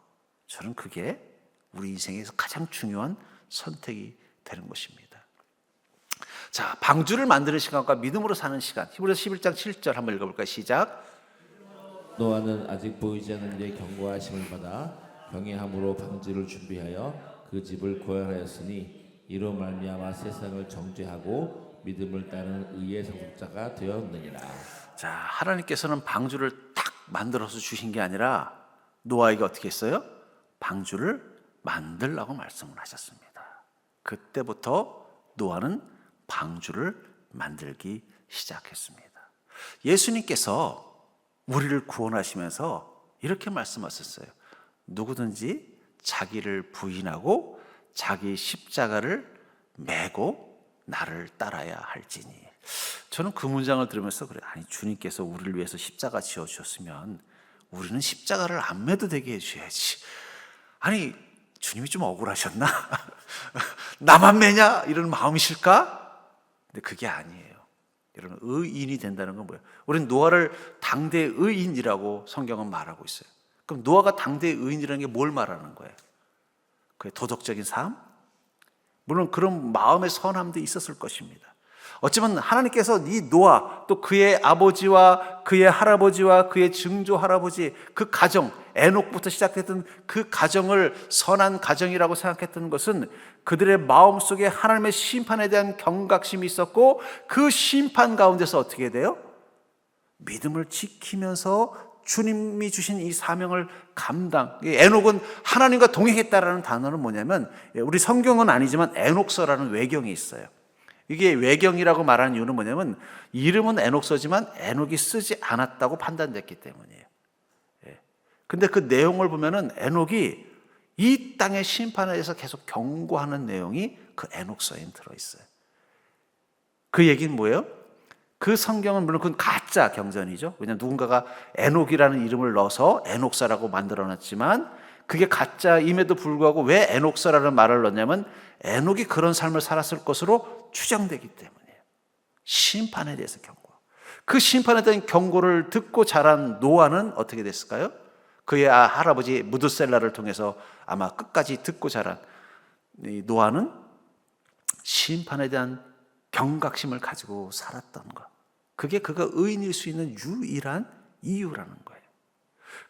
저는 그게 우리 인생에서 가장 중요한 선택이 되는 것입니다. 자, 방주를 만드는 시간과 믿음으로 사는 시간, 히브리서 11장 7절 한번 읽어볼까요? 시작. 노아는 아직 보이지 않는 일에 경고하심을 받아 경외함으로 방주를 준비하여 그 집을 구하였으니 이로 말미암아 세상을 정죄하고 믿음을 따르는 의의 상속자가 되었느니라. 자, 하나님께서는 방주를 딱 만들어서 주신 게 아니라 노아에게 어떻게 했어요? 방주를 만들라고 말씀을 하셨습니다. 그때부터 노아는 방주를 만들기 시작했습니다. 예수님께서 우리를 구원하시면서 이렇게 말씀하셨어요. 누구든지 자기를 부인하고 자기 십자가를 메고 나를 따라야 할지니. 저는 그 문장을 들으면서 그래, 아니 주님께서 우리를 위해서 십자가 지어주셨으면 우리는 십자가를 안 매도 되게 해줘야지. 아니 주님이 좀 억울하셨나? 나만 매냐? 이런 마음이실까? 근데 그게 아니에요. 여러분, 의인이 된다는 건 뭐예요? 우리는 노아를 당대 의인이라고 성경은 말하고 있어요. 그럼 노아가 당대 의인이라는 게 뭘 말하는 거예요? 그의 도덕적인 삶? 물론 그런 마음의 선함도 있었을 것입니다. 어쩌면 하나님께서 이 노아, 또 그의 아버지와 그의 할아버지와 그의 증조 할아버지, 그 가정, 에녹부터 시작됐던 그 가정을 선한 가정이라고 생각했던 것은 그들의 마음속에 하나님의 심판에 대한 경각심이 있었고, 그 심판 가운데서 어떻게 돼요? 믿음을 지키면서 주님이 주신 이 사명을 감당. 에녹은 하나님과 동행했다라는 단어는 뭐냐면, 우리 성경은 아니지만 에녹서라는 외경이 있어요. 이게 외경이라고 말하는 이유는 뭐냐면, 이름은 에녹서지만 에녹이 쓰지 않았다고 판단됐기 때문이에요. 근데 그 내용을 보면은 에녹이 이 땅의 심판에 대해서 계속 경고하는 내용이 그 에녹서에 들어있어요. 그 얘기는 뭐예요? 그 성경은 물론 그건 가짜 경전이죠. 왜냐하면 누군가가 에녹이라는 이름을 넣어서 에녹서라고 만들어놨지만 그게 가짜임에도 불구하고 왜 에녹서라는 말을 넣냐면 에녹이 그런 삶을 살았을 것으로 추정되기 때문이에요. 심판에 대해서 경고. 그 심판에 대한 경고를 듣고 자란 노아는 어떻게 됐을까요? 그의 할아버지 무드셀라를 통해서 아마 끝까지 듣고 자란 이 노아는 심판에 대한 경각심을 가지고 살았던 것. 그게 그가 의인일 수 있는 유일한 이유라는 거예요.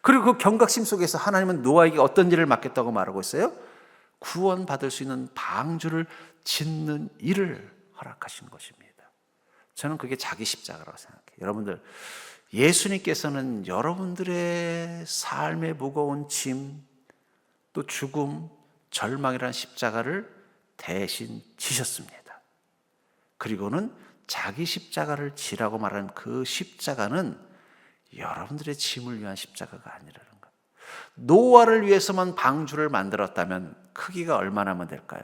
그리고 그 경각심 속에서 하나님은 노아에게 어떤 일을 맡겼다고 말하고 있어요? 구원받을 수 있는 방주를 짓는 일을 허락하신 것입니다. 저는 그게 자기 십자가라고 생각해요. 여러분들, 예수님께서는 여러분들의 삶의 무거운 짐, 또 죽음, 절망이라는 십자가를 대신 지셨습니다. 그리고는 자기 십자가를 지라고 말하는 그 십자가는 여러분들의 짐을 위한 십자가가 아니라는 것. 노아를 위해서만 방주를 만들었다면 크기가 얼마나 하면 될까요?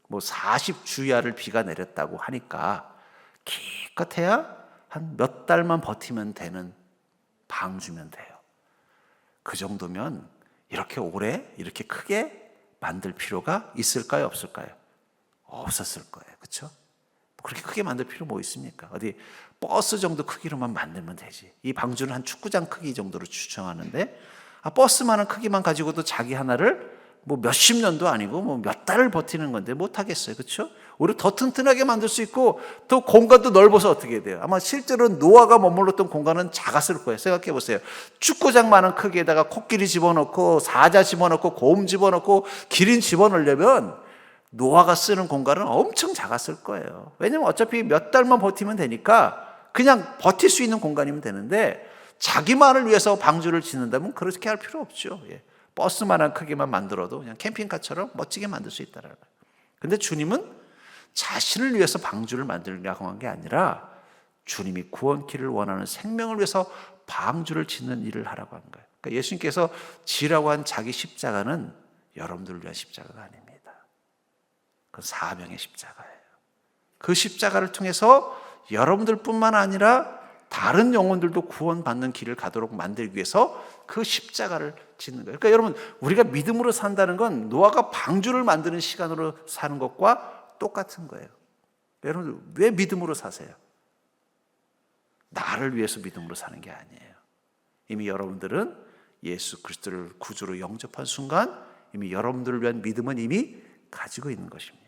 뭐 40주야를 비가 내렸다고 하니까 기껏해야 한 몇 달만 버티면 되는 방주면 돼요. 그 정도면 이렇게 오래 이렇게 크게 만들 필요가 있을까요? 없을까요? 없었을 거예요. 그렇죠? 그렇게 크게 만들 필요 뭐 있습니까? 어디 버스 정도 크기로만 만들면 되지. 이 방주는 한 축구장 크기 정도로 추정하는데 버스만한 크기만 가지고도 자기 하나를 뭐 몇십 년도 아니고 뭐 몇 달을 버티는 건데 못 하겠어요. 그렇죠? 오히려 더 튼튼하게 만들 수 있고 또 공간도 넓어서 어떻게 돼요? 아마 실제로 노아가 머물렀던 공간은 작았을 거예요. 생각해 보세요. 축구장만한 크기에다가 코끼리 집어넣고 사자 집어넣고 곰 집어넣고 기린 집어넣으려면 노아가 쓰는 공간은 엄청 작았을 거예요. 왜냐면 어차피 몇 달만 버티면 되니까 그냥 버틸 수 있는 공간이면 되는데 자기만을 위해서 방주를 짓는다면 그렇게 할 필요 없죠. 버스만한 크기만 만들어도 그냥 캠핑카처럼 멋지게 만들 수 있다는 거예요. 근데 주님은 자신을 위해서 방주를 만들려고 한 게 아니라 주님이 구원키를 원하는 생명을 위해서 방주를 짓는 일을 하라고 한 거예요. 그러니까 예수님께서 지라고 한 자기 십자가는 여러분들을 위한 십자가가 아닙니다. 그건 사명의 십자가예요. 그 십자가를 통해서 여러분들뿐만 아니라 다른 영혼들도 구원받는 길을 가도록 만들기 위해서 그 십자가를 짓는 거예요. 그러니까 여러분, 우리가 믿음으로 산다는 건 노아가 방주를 만드는 시간으로 사는 것과 똑같은 거예요. 여러분, 왜 믿음으로 사세요? 나를 위해서 믿음으로 사는 게 아니에요. 이미 여러분들은 예수 그리스도를 구주로 영접한 순간 이미 여러분들을 위한 믿음은 이미 가지고 있는 것입니다.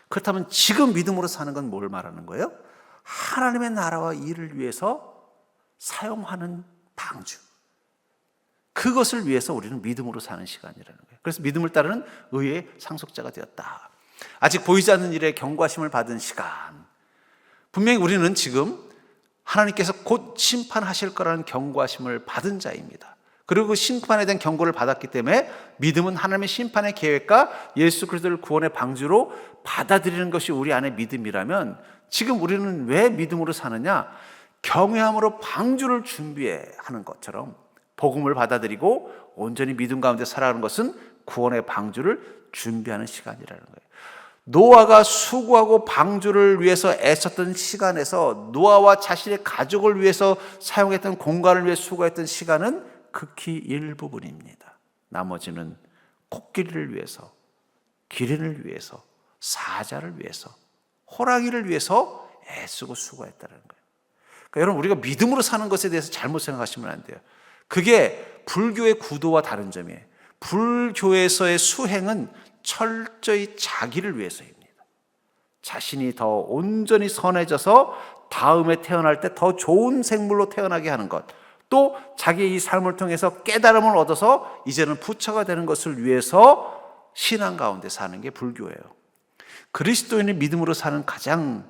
그렇다면 지금 믿음으로 사는 건 뭘 말하는 거예요? 하나님의 나라와 일을 위해서 사용하는 방주. 그것을 위해서 우리는 믿음으로 사는 시간이라는 거예요. 그래서 믿음을 따르는 의의 상속자가 되었다. 아직 보이지 않는 일에 경고하심을 받은 시간. 분명히 우리는 지금 하나님께서 곧 심판하실 거라는 경고하심을 받은 자입니다. 그리고 그 심판에 대한 경고를 받았기 때문에 믿음은 하나님의 심판의 계획과 예수 그리스도를 구원의 방주로 받아들이는 것이 우리 안의 믿음이라면 지금 우리는 왜 믿음으로 사느냐? 경외함으로 방주를 준비하는 것처럼 복음을 받아들이고 온전히 믿음 가운데 살아가는 것은 구원의 방주를 준비하는 시간이라는 거예요. 노아가 수고하고 방주를 위해서 애썼던 시간에서 노아와 자신의 가족을 위해서 사용했던 공간을 위해 수고했던 시간은 극히 일부분입니다. 나머지는 코끼리를 위해서, 기린을 위해서, 사자를 위해서, 호랑이를 위해서 애쓰고 수고했다는 거예요. 그러니까 여러분, 우리가 믿음으로 사는 것에 대해서 잘못 생각하시면 안 돼요. 그게 불교의 구도와 다른 점이에요. 불교에서의 수행은 철저히 자기를 위해서입니다. 자신이 더 온전히 선해져서 다음에 태어날 때 더 좋은 생물로 태어나게 하는 것, 또 자기의 이 삶을 통해서 깨달음을 얻어서 이제는 부처가 되는 것을 위해서 신앙 가운데 사는 게 불교예요. 그리스도인의 믿음으로 사는 가장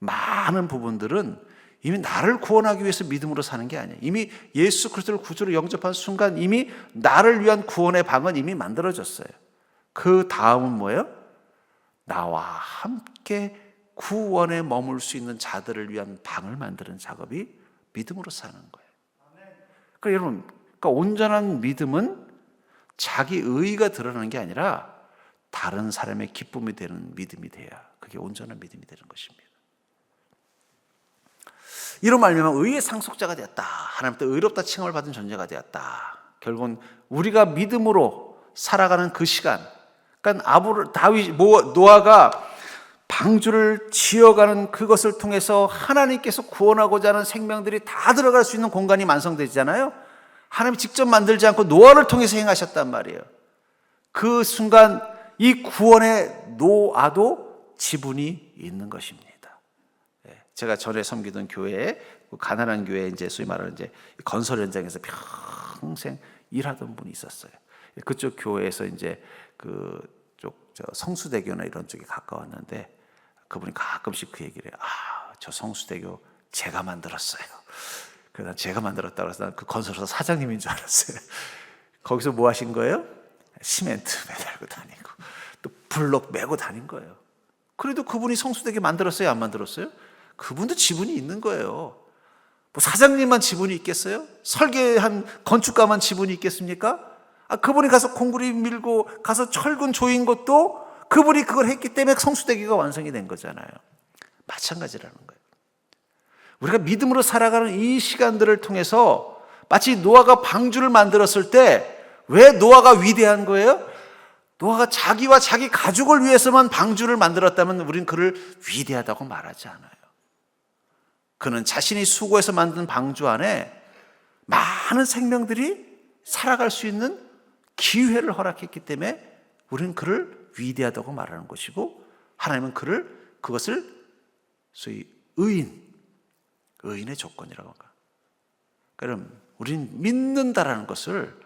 많은 부분들은 이미 나를 구원하기 위해서 믿음으로 사는 게 아니에요. 이미 예수 그리스도를 구주로 영접한 순간 이미 나를 위한 구원의 방은 이미 만들어졌어요. 그 다음은 뭐예요? 나와 함께 구원에 머물 수 있는 자들을 위한 방을 만드는 작업이 믿음으로 사는 거예요. 그러니까 여러분, 그러니까 온전한 믿음은 자기 의의가 드러나는 게 아니라 다른 사람의 기쁨이 되는 믿음이 돼야 그게 온전한 믿음이 되는 것입니다. 이로 말미암아 의의 상속자가 되었다. 하나님부터 의롭다 칭함을 받은 존재가 되었다. 결국은 우리가 믿음으로 살아가는 그 시간, 그러니까 노아가 방주를 지어가는 그것을 통해서 하나님께서 구원하고자 하는 생명들이 다 들어갈 수 있는 공간이 완성되잖아요. 하나님이 직접 만들지 않고 노아를 통해서 행하셨단 말이에요. 그 순간 이 구원의 노아도 지분이 있는 것입니다. 제가 전에 섬기던 교회에, 가난한 교회에 이제 소위 말하는 이제 건설 현장에서 평생 일하던 분이 있었어요. 그쪽 교회에서 이제 그쪽 성수대교나 이런 쪽에 가까웠는데 그분이 가끔씩 그 얘기를 해요. 저 성수대교 제가 만들었어요. 그래서 제가 만들었다고 해서 난 그 건설사 사장님인 줄 알았어요. 거기서 뭐 하신 거예요? 시멘트 매달고 다니고 또 블록 메고 다닌 거예요. 그래도 그분이 성수대교 만들었어요? 안 만들었어요? 그분도 지분이 있는 거예요. 뭐 사장님만 지분이 있겠어요? 설계한 건축가만 지분이 있겠습니까? 그분이 가서 콩쿠리 밀고 가서 철근 조인 것도 그분이 그걸 했기 때문에 성수대교가 완성이 된 거잖아요. 마찬가지라는 거예요. 우리가 믿음으로 살아가는 이 시간들을 통해서 마치 노아가 방주를 만들었을 때 왜 노아가 위대한 거예요? 노아가 자기와 자기 가족을 위해서만 방주를 만들었다면 우리는 그를 위대하다고 말하지 않아요. 그는 자신이 수고해서 만든 방주 안에 많은 생명들이 살아갈 수 있는 기회를 허락했기 때문에 우리는 그를 위대하다고 말하는 것이고, 하나님은 그것을 소위 의인의 조건이라고 합니다. 그럼 우리는 믿는다라는 것을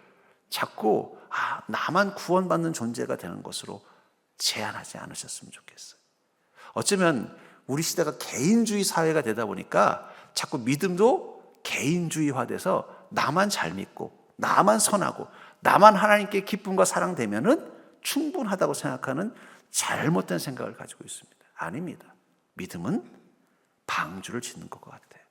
자꾸 나만 구원받는 존재가 되는 것으로 제한하지 않으셨으면 좋겠어요. 어쩌면 우리 시대가 개인주의 사회가 되다 보니까 자꾸 믿음도 개인주의화돼서 나만 잘 믿고 나만 선하고 나만 하나님께 기쁨과 사랑되면은 충분하다고 생각하는 잘못된 생각을 가지고 있습니다. 아닙니다. 믿음은 방주를 짓는 것 같아요.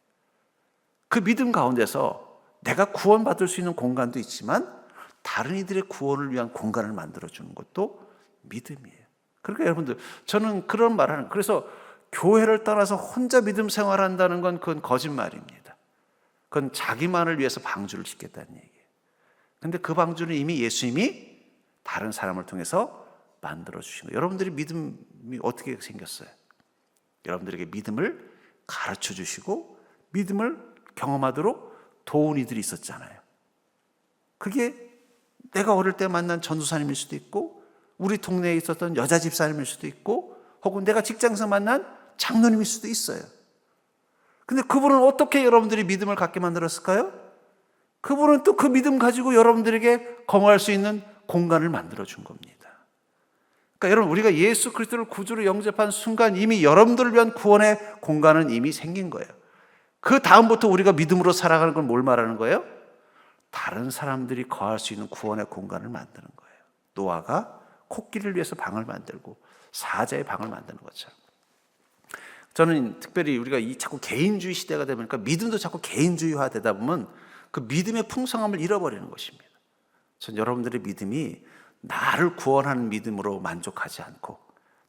그 믿음 가운데서 내가 구원받을 수 있는 공간도 있지만 다른 이들의 구원을 위한 공간을 만들어주는 것도 믿음이에요. 그러니까 여러분들, 저는 그런 말을 하는, 그래서 교회를 떠나서 혼자 믿음 생활한다는 건 그건 거짓말입니다. 그건 자기만을 위해서 방주를 짓겠다는 얘기예요. 근데 그 방주는 이미 예수님이 다른 사람을 통해서 만들어주신 거예요. 여러분들이 믿음이 어떻게 생겼어요? 여러분들에게 믿음을 가르쳐 주시고 믿음을 경험하도록 도운 이들이 있었잖아요. 그게 내가 어릴 때 만난 전도사님일 수도 있고, 우리 동네에 있었던 여자 집사님일 수도 있고, 혹은 내가 직장에서 만난 장로님일 수도 있어요. 근데 그분은 어떻게 여러분들이 믿음을 갖게 만들었을까요? 그분은 또 그 믿음 가지고 여러분들에게 거머할 수 있는 공간을 만들어 준 겁니다. 그러니까 여러분, 우리가 예수 그리스도를 구주로 영접한 순간 이미 여러분들을 위한 구원의 공간은 이미 생긴 거예요. 그 다음부터 우리가 믿음으로 살아가는 건 뭘 말하는 거예요? 다른 사람들이 거할 수 있는 구원의 공간을 만드는 거예요. 노아가 코끼리를 위해서 방을 만들고 사자의 방을 만드는 것처럼. 저는 특별히 우리가 이 자꾸 개인주의 시대가 되다 보니까 믿음도 자꾸 개인주의화 되다 보면 그 믿음의 풍성함을 잃어버리는 것입니다. 전 여러분들의 믿음이 나를 구원하는 믿음으로 만족하지 않고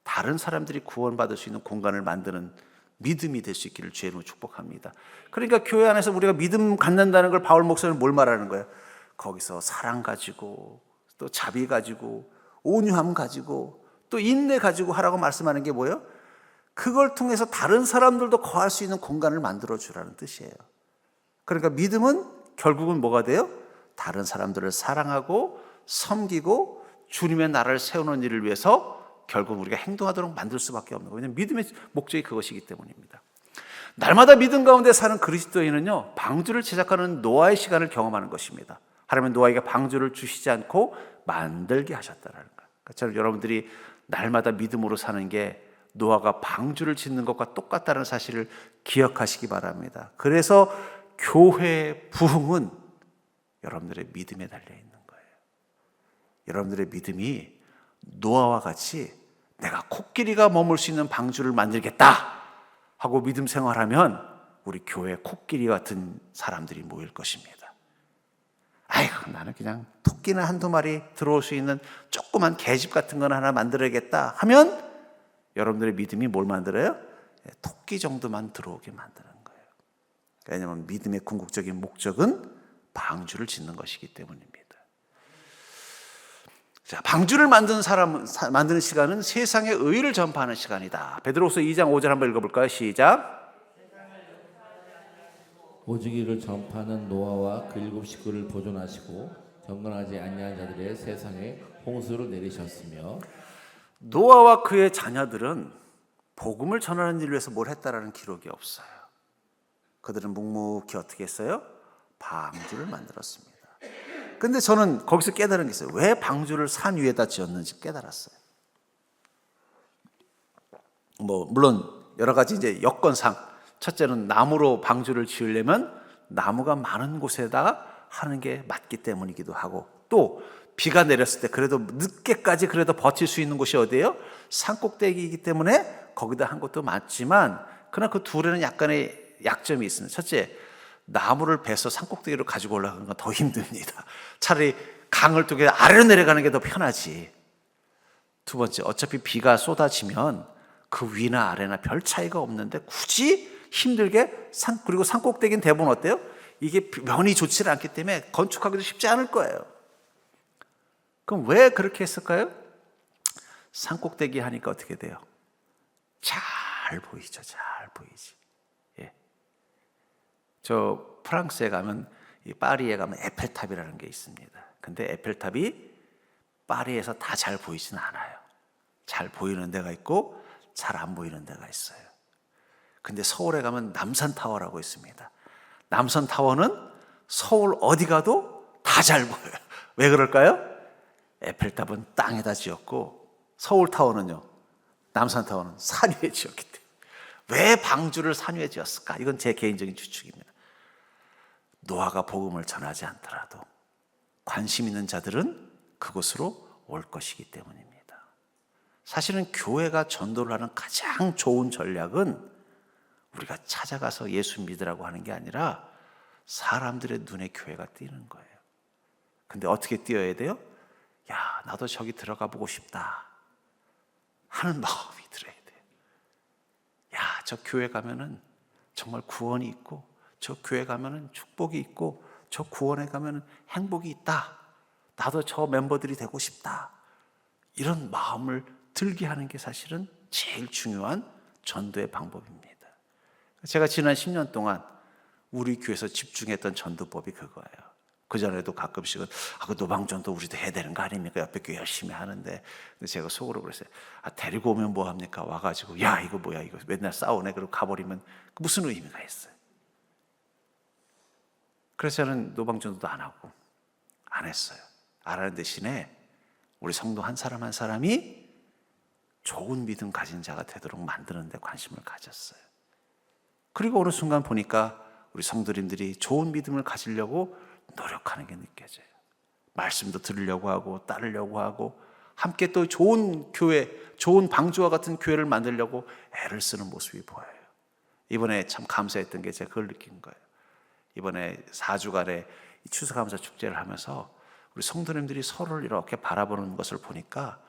다른 사람들이 구원받을 수 있는 공간을 만드는 믿음이 될 수 있기를 주의 이름으로 축복합니다. 그러니까 교회 안에서 우리가 믿음 갖는다는 걸 바울 목사는 뭘 말하는 거예요? 거기서 사랑 가지고 또 자비 가지고 온유함 가지고 또 인내 가지고 하라고 말씀하는 게 뭐예요? 그걸 통해서 다른 사람들도 거할 수 있는 공간을 만들어 주라는 뜻이에요. 그러니까 믿음은 결국은 뭐가 돼요? 다른 사람들을 사랑하고 섬기고 주님의 나라를 세우는 일을 위해서 결국 우리가 행동하도록 만들 수밖에 없는 거예요. 왜냐하면 믿음의 목적이 그것이기 때문입니다. 날마다 믿음 가운데 사는 그리스도인은요, 방주를 제작하는 노아의 시간을 경험하는 것입니다. 하나님은 노아에게 방주를 주시지 않고 만들게 하셨다는 거예요. 그러니까 저는 여러분들이 날마다 믿음으로 사는 게 노아가 방주를 짓는 것과 똑같다는 사실을 기억하시기 바랍니다. 그래서 교회의 부흥은 여러분들의 믿음에 달려있는 거예요. 여러분들의 믿음이 노아와 같이 내가 코끼리가 머물 수 있는 방주를 만들겠다 하고 믿음 생활하면 우리 교회에 코끼리 같은 사람들이 모일 것입니다. 아이고, 나는 그냥 토끼는 한두 마리 들어올 수 있는 조그만 계집 같은 건 하나 만들어야겠다 하면 여러분들의 믿음이 뭘 만들어요? 토끼 정도만 들어오게 만드는 거예요. 왜냐하면 믿음의 궁극적인 목적은 방주를 짓는 것이기 때문입니다. 자, 방주를 만드는 시간은 세상의 의를 전파하는 시간이다. 베드로후서 2장 5절 한번 읽어볼까요? 시작. 오직 이를 전파하는 노아와 그 7 식구를 보존하시고 경건하지 아니한 자들의 세상에 홍수를 내리셨으며, 노아와 그의 자녀들은 복음을 전하는 일을 위해서 뭘 했다라는 기록이 없어요. 그들은 묵묵히 어떻게 했어요? 방주를 만들었습니다. 근데 저는 거기서 깨달은 게 있어요. 왜 방주를 산 위에다 지었는지 깨달았어요. 물론 여러 가지 이제 여건상, 첫째는 나무로 방주를 지으려면 나무가 많은 곳에다가 하는 게 맞기 때문이기도 하고, 또 비가 내렸을 때 그래도 늦게까지 그래도 버틸 수 있는 곳이 어디예요? 산꼭대기이기 때문에 거기다 한 것도 맞지만, 그러나 그 둘에는 약간의 약점이 있습니다. 첫째, 나무를 베서 산꼭대기로 가지고 올라가는 건 더 힘듭니다. 차라리 강을 통해 아래로 내려가는 게 더 편하지. 두 번째, 어차피 비가 쏟아지면 그 위나 아래나 별 차이가 없는데 굳이 힘들게 그리고 산꼭대기는 대부분 어때요? 이게 면이 좋지 않기 때문에 건축하기도 쉽지 않을 거예요. 그럼 왜 그렇게 했을까요? 산꼭대기 하니까 어떻게 돼요? 잘 보이죠. 잘 보이지. 예. 저 프랑스에 가면, 이 파리에 가면 에펠탑이라는 게 있습니다. 근데 에펠탑이 파리에서 다 잘 보이지는 않아요. 잘 보이는 데가 있고 잘 안 보이는 데가 있어요. 근데 서울에 가면 남산타워라고 있습니다. 남산타워는 서울 어디 가도 다 잘 보여요. 왜 그럴까요? 에펠탑은 땅에다 지었고 서울타워는요, 남산타워는 산 위에 지었기 때문에. 왜 방주를 산 위에 지었을까? 이건 제 개인적인 추측입니다. 노아가 복음을 전하지 않더라도 관심 있는 자들은 그곳으로 올 것이기 때문입니다. 사실은 교회가 전도를 하는 가장 좋은 전략은 우리가 찾아가서 예수 믿으라고 하는 게 아니라 사람들의 눈에 교회가 띄는 거예요. 근데 어떻게 띄어야 돼요? 야, 나도 저기 들어가 보고 싶다 하는 마음이 들어야 돼요. 야, 저 교회 가면은 정말 구원이 있고, 저 교회 가면은 축복이 있고, 저 구원에 가면은 행복이 있다. 나도 저 멤버들이 되고 싶다. 이런 마음을 들게 하는 게 사실은 제일 중요한 전도의 방법입니다. 제가 지난 10년 동안 우리 교회에서 집중했던 전도법이 그거예요. 그전에도 가끔씩은 그 노방전도 우리도 해야 되는 거 아닙니까? 옆에 교회 열심히 하는데. 근데 제가 속으로 그랬어요. 데리고 오면 뭐 합니까? 와가지고 야, 이거 뭐야, 이거 맨날 싸우네. 그러고 가버리면 무슨 의미가 있어요? 그래서 저는 노방전도도 안 하고 안 했어요. 안 하는 대신에 우리 성도 한 사람 한 사람이 좋은 믿음 가진 자가 되도록 만드는 데 관심을 가졌어요. 그리고 어느 순간 보니까 우리 성도님들이 좋은 믿음을 가지려고 노력하는 게 느껴져요. 말씀도 들으려고 하고 따르려고 하고 함께 또 좋은 교회, 좋은 방주와 같은 교회를 만들려고 애를 쓰는 모습이 보여요. 이번에 참 감사했던 게 제가 그걸 느낀 거예요. 이번에 4주간의 추수감사 축제를 하면서 우리 성도님들이 서로를 이렇게 바라보는 것을 보니까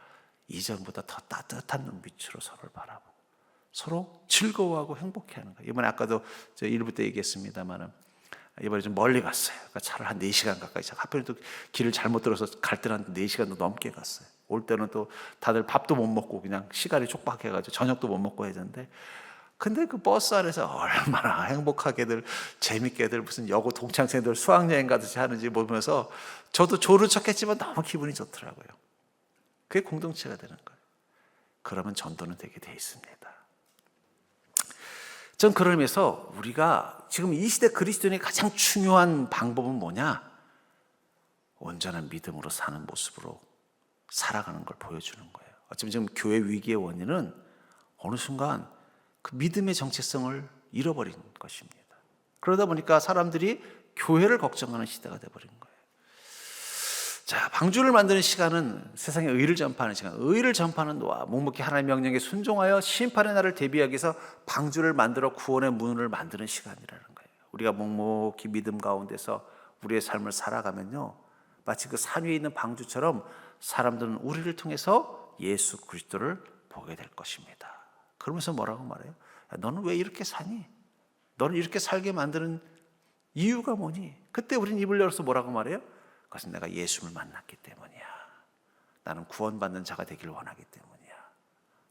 이전보다 더 따뜻한 눈빛으로 서로를 바라보고 서로 즐거워하고 행복해하는 거예요. 이번에 아까도 저 1부 때 얘기했습니다만은 이번에 좀 멀리 갔어요. 그러니까 차를 한 4시간 가까이 하필 또 길을 잘못 들어서 갈 때는 한 4시간도 넘게 갔어요. 올 때는 또 다들 밥도 못 먹고 그냥 시간이 촉박해가지고 저녁도 못 먹고 해야 되는데, 근데 그 버스 안에서 얼마나 행복하게들 재밌게들 무슨 여고 동창생들 수학여행 가듯이 하는지 보면서 저도 조를 쳤겠지만 너무 기분이 좋더라고요. 그게 공동체가 되는 거예요. 그러면 전도는 되게 돼 있습니다. 전 그런 의미에서 우리가 지금 이 시대 그리스도인의 가장 중요한 방법은 뭐냐? 온전한 믿음으로 사는 모습으로 살아가는 걸 보여주는 거예요. 어쩌면 지금 교회 위기의 원인은 어느 순간 그 믿음의 정체성을 잃어버린 것입니다. 그러다 보니까 사람들이 교회를 걱정하는 시대가 되어버린 거예요. 자, 방주를 만드는 시간은 세상에 의를 전파하는 시간, 의를 전파하는 노아, 묵묵히 하나님의 명령에 순종하여 심판의 날을 대비하기 위해서 방주를 만들어 구원의 문을 만드는 시간이라는 거예요. 우리가 묵묵히 믿음 가운데서 우리의 삶을 살아가면요, 마치 그 산 위에 있는 방주처럼 사람들은 우리를 통해서 예수 그리스도를 보게 될 것입니다. 그러면서 뭐라고 말해요? 야, 너는 왜 이렇게 사니? 너는 이렇게 살게 만드는 이유가 뭐니? 그때 우리는 입을 열어서 뭐라고 말해요? 그것은 내가 예수를 만났기 때문이야. 나는 구원받는 자가 되길 원하기 때문이야.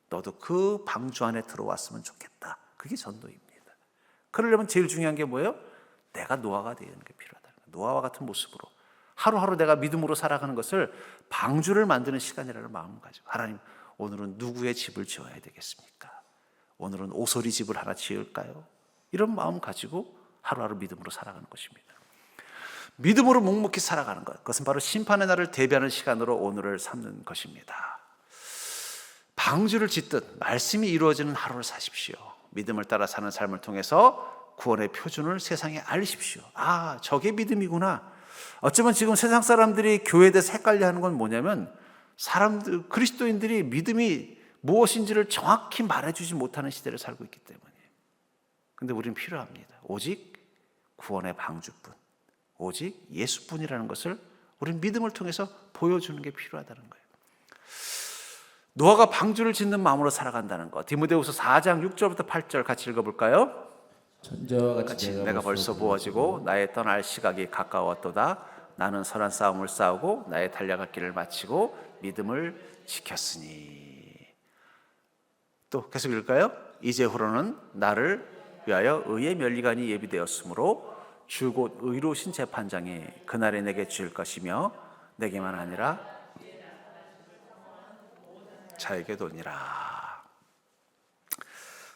너도 그 방주 안에 들어왔으면 좋겠다. 그게 전도입니다. 그러려면 제일 중요한 게 뭐예요? 내가 노아가 되는 게 필요하다. 노아와 같은 모습으로 하루하루 내가 믿음으로 살아가는 것을 방주를 만드는 시간이라는 마음을 가지고, 하나님, 오늘은 누구의 집을 지어야 되겠습니까? 오늘은 오소리 집을 하나 지을까요? 이런 마음 가지고 하루하루 믿음으로 살아가는 것입니다. 믿음으로 묵묵히 살아가는 것, 그것은 바로 심판의 날을 대비하는 시간으로 오늘을 삼는 것입니다. 방주를 짓듯 말씀이 이루어지는 하루를 사십시오. 믿음을 따라 사는 삶을 통해서 구원의 표준을 세상에 알리십시오. 아, 저게 믿음이구나. 어쩌면 지금 세상 사람들이 교회에 대해서 헷갈려하는 건 뭐냐면, 사람들, 그리스도인들이 믿음이 무엇인지를 정확히 말해주지 못하는 시대를 살고 있기 때문이에요. 그런데 우리는 필요합니다. 오직 구원의 방주뿐, 오직 예수뿐이라는 것을 우리는 믿음을 통해서 보여주는 게 필요하다는 거예요. 노아가 방주를 짓는 마음으로 살아간다는 것, 디모데후서 4장 6절부터 8절 같이 읽어볼까요? 천재와 같이 내가 벌써 부어지고 나의 떠날 시각이 가까웠도다. 나는 선한 싸움을 싸우고 나의 달려갈 길을 마치고 믿음을 지켰으니. 또 계속 읽을까요? 이제후로는 나를 위하여 의의 면류관이 예비되었으므로 주 곧 의로우신 재판장이 그날에 내게 주실 것이며 내게만 아니라 자에게 도니라.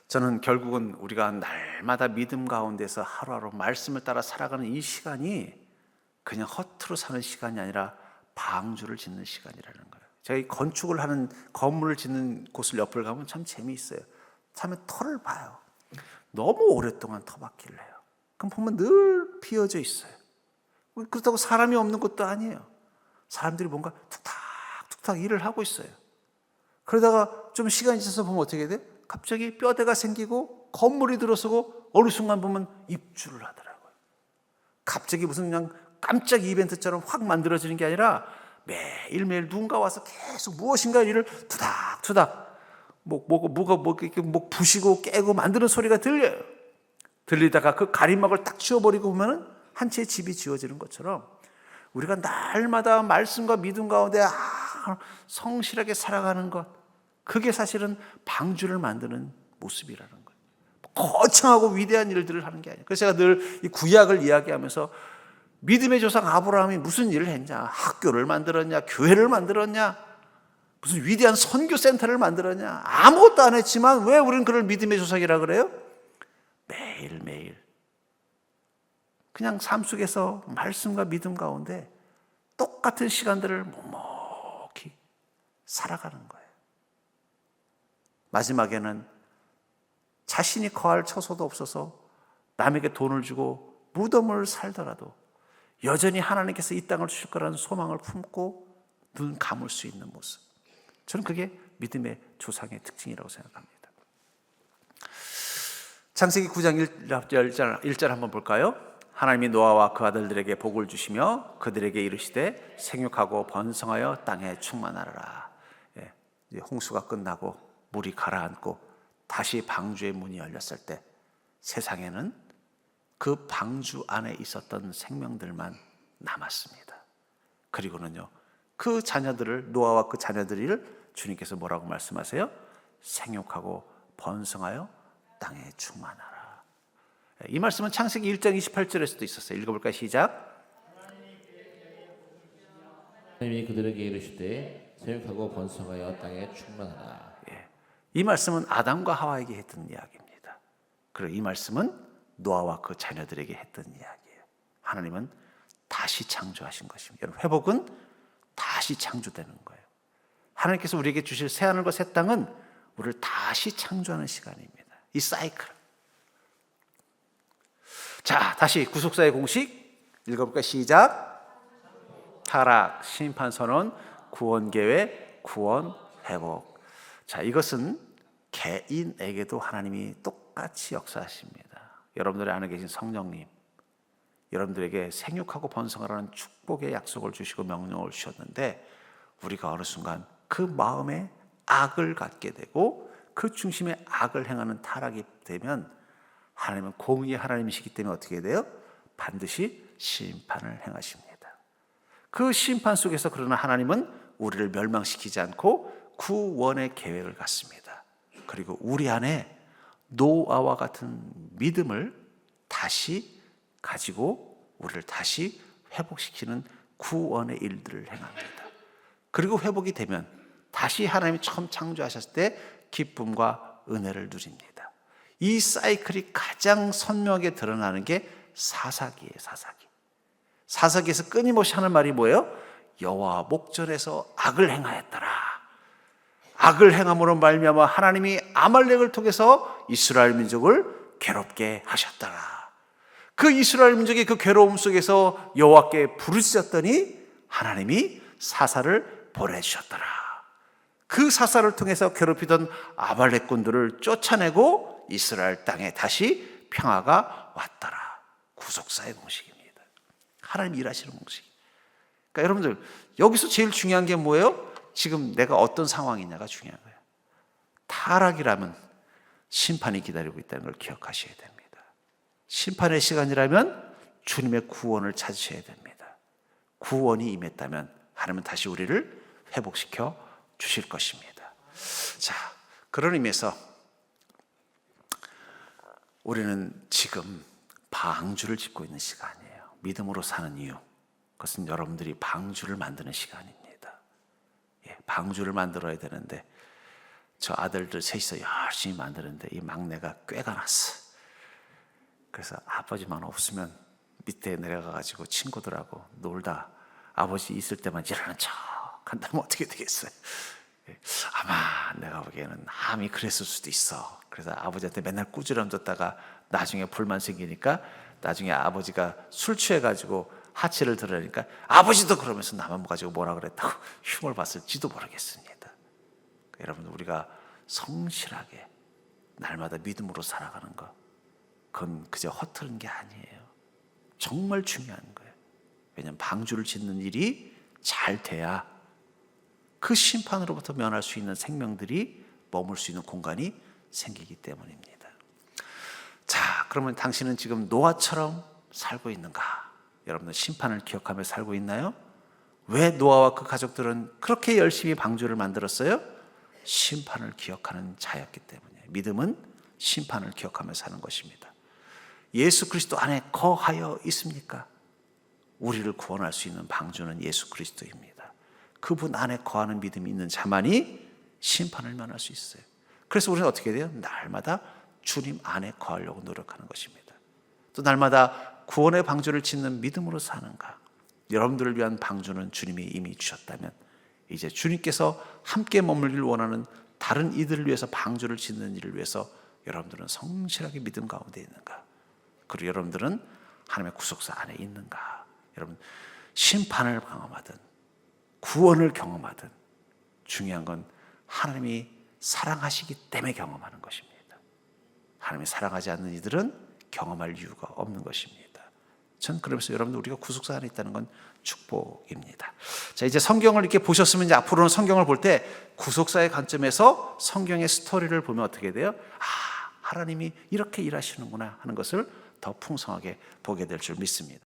저는 결국은 우리가 날마다 믿음 가운데서 하루하루 말씀을 따라 살아가는 이 시간이 그냥 허투루 사는 시간이 아니라 방주를 짓는 시간이라는 거예요. 제가 이 건축을 하는, 건물을 짓는 곳을 옆을 가면 참 재미있어요. 처음에 터를 봐요. 너무 오랫동안 터받기를 해요. 그럼 보면 늘 비어져 있어요. 그렇다고 사람이 없는 것도 아니에요. 사람들이 뭔가 툭탁툭탁 일을 하고 있어요. 그러다가 좀 시간이 지나서 보면 어떻게 돼? 갑자기 뼈대가 생기고 건물이 들어서고 어느 순간 보면 입주를 하더라고요. 갑자기 무슨 그냥 깜짝 이벤트처럼 확 만들어지는 게 아니라 매일매일 누군가 와서 계속 무엇인가 일을 투닥투닥 뭐 부시고 깨고 만드는 소리가 들려요. 들리다가 그 가림막을 딱 치워버리고 보면은 한 채의 집이 지어지는 것처럼 우리가 날마다 말씀과 믿음 가운데 성실하게 살아가는 것, 그게 사실은 방주를 만드는 모습이라는 거예요. 거창하고 위대한 일들을 하는 게 아니에요. 그래서 제가 늘 이 구약을 이야기하면서 믿음의 조상 아브라함이 무슨 일을 했냐, 학교를 만들었냐, 교회를 만들었냐, 무슨 위대한 선교센터를 만들었냐, 아무것도 안 했지만 왜 우리는 그를 믿음의 조상이라 그래요? 매일매일 그냥 삶 속에서 말씀과 믿음 가운데 똑같은 시간들을 묵묵히 살아가는 거예요. 마지막에는 자신이 거할 처소도 없어서 남에게 돈을 주고 무덤을 살더라도 여전히 하나님께서 이 땅을 주실 거라는 소망을 품고 눈 감을 수 있는 모습. 저는 그게 믿음의 조상의 특징이라고 생각합니다. 창세기 9장 1절 한번 볼까요? 하나님이 노아와 그 아들들에게 복을 주시며 그들에게 이르시되 생육하고 번성하여 땅에 충만하라. 이제 홍수가 끝나고 물이 가라앉고 다시 방주의 문이 열렸을 때 세상에는 그 방주 안에 있었던 생명들만 남았습니다. 그리고는요, 그 자녀들을, 노아와 그 자녀들을 주님께서 뭐라고 말씀하세요? 생육하고 번성하여 땅에 충만하라. 이 말씀은 창세기 1장 28절에서도 있었어요. 읽어볼까요? 시작. 하나님이 그들에게 이르시되 생육하고 번성하여 땅에 충만하라. 이 말씀은 아담과 하와에게 했던 이야기입니다. 그리고 이 말씀은 노아와 그 자녀들에게 했던 이야기예요. 하나님은 다시 창조하신 것입니다. 여러분, 회복은 다시 창조되는 거예요. 하나님께서 우리에게 주실 새하늘과 새 땅은 우리를 다시 창조하는 시간입니다. 이 사이클. 자, 다시 구속사의 공식 읽어볼까요? 시작. 타락, 심판 선언, 구원 계획, 구원 회복. 자, 이것은 개인에게도 하나님이 똑같이 역사하십니다. 여러분들의 안에 계신 성령님, 여러분들에게 생육하고 번성하라는 축복의 약속을 주시고 명령을 주셨는데 우리가 어느 순간 그 마음에 악을 갖게 되고 그 중심에 악을 행하는 타락이 되면 하나님은 공의의 하나님이시기 때문에 어떻게 돼요? 반드시 심판을 행하십니다. 그 심판 속에서 그러나 하나님은 우리를 멸망시키지 않고 구원의 계획을 갖습니다. 그리고 우리 안에 노아와 같은 믿음을 다시 가지고 우리를 다시 회복시키는 구원의 일들을 행합니다. 그리고 회복이 되면 다시 하나님이 처음 창조하셨을 때 기쁨과 은혜를 누립니다. 이 사이클이 가장 선명하게 드러나는 게 사사기예요. 사사기. 사사기에서 끊임없이 하는 말이 뭐예요? 여호와 목전에서 악을 행하였더라. 악을 행함으로 말미암아 하나님이 아말렉을 통해서 이스라엘 민족을 괴롭게 하셨더라. 그 이스라엘 민족의 그 괴로움 속에서 여호와께 부르짖었더니 하나님이 사사를 보내주셨더라. 그 사사를 통해서 괴롭히던 아말렉군들을 쫓아내고 이스라엘 땅에 다시 평화가 왔더라. 구속사의 공식입니다. 하나님이 일하시는 공식. 그러니까 여러분들 여기서 제일 중요한 게 뭐예요? 지금 내가 어떤 상황이냐가 중요한 거예요. 타락이라면 심판이 기다리고 있다는 걸 기억하셔야 됩니다. 심판의 시간이라면 주님의 구원을 찾으셔야 됩니다. 구원이 임했다면 하나님은 다시 우리를 회복시켜 주실 것입니다. 자, 그런 의미에서 우리는 지금 방주를 짓고 있는 시간이에요. 믿음으로 사는 이유, 그것은 여러분들이 방주를 만드는 시간입니다. 방주를 만들어야 되는데 저 아들들 셋이서 열심히 만드는데 이 막내가 꾀가 났어. 그래서 아버지만 없으면 밑에 내려가가지고 친구들하고 놀다 아버지 있을 때만 일하는 척 한다면 어떻게 되겠어요? 아마 내가 보기에는 함이 그랬을 수도 있어. 그래서 아버지한테 맨날 꾸지람졌다가 나중에 불만 생기니까 나중에 아버지가 술 취해가지고 하체를 드러내니까 아버지도 그러면서 나만 가지고 뭐라 그랬다고 흉을 봤을지도 모르겠습니다. 여러분, 우리가 성실하게 날마다 믿음으로 살아가는 것, 그건 그저 허투른 게 아니에요. 정말 중요한 거예요. 왜냐하면 방주를 짓는 일이 잘 돼야 그 심판으로부터 면할 수 있는 생명들이 머물 수 있는 공간이 생기기 때문입니다. 자, 그러면 당신은 지금 노아처럼 살고 있는가? 여러분들 심판을 기억하며 살고 있나요? 왜 노아와 그 가족들은 그렇게 열심히 방주를 만들었어요? 심판을 기억하는 자였기 때문에. 믿음은 심판을 기억하며 사는 것입니다. 예수 그리스도 안에 거하여 있습니까? 우리를 구원할 수 있는 방주는 예수 그리스도입니다. 그분 안에 거하는 믿음이 있는 자만이 심판을 면할 수 있어요. 그래서 우리는 어떻게 돼요? 날마다 주님 안에 거하려고 노력하는 것입니다. 또 날마다 구원의 방주를 짓는 믿음으로 사는가? 여러분들을 위한 방주는 주님이 이미 주셨다면 이제 주님께서 함께 머물기를 원하는 다른 이들을 위해서 방주를 짓는 일을 위해서 여러분들은 성실하게 믿음 가운데 있는가? 그리고 여러분들은 하나님의 구속사 안에 있는가? 여러분, 심판을 경험하든 구원을 경험하든 중요한 건 하나님이 사랑하시기 때문에 경험하는 것입니다. 하나님이 사랑하지 않는 이들은 경험할 이유가 없는 것입니다. 전 그러면서 여러분들 우리가 구속사 안에 있다는 건 축복입니다. 자, 이제 성경을 이렇게 보셨으면 이제 앞으로는 성경을 볼 때 구속사의 관점에서 성경의 스토리를 보면 어떻게 돼요? 아, 하나님이 이렇게 일하시는구나 하는 것을 더 풍성하게 보게 될 줄 믿습니다.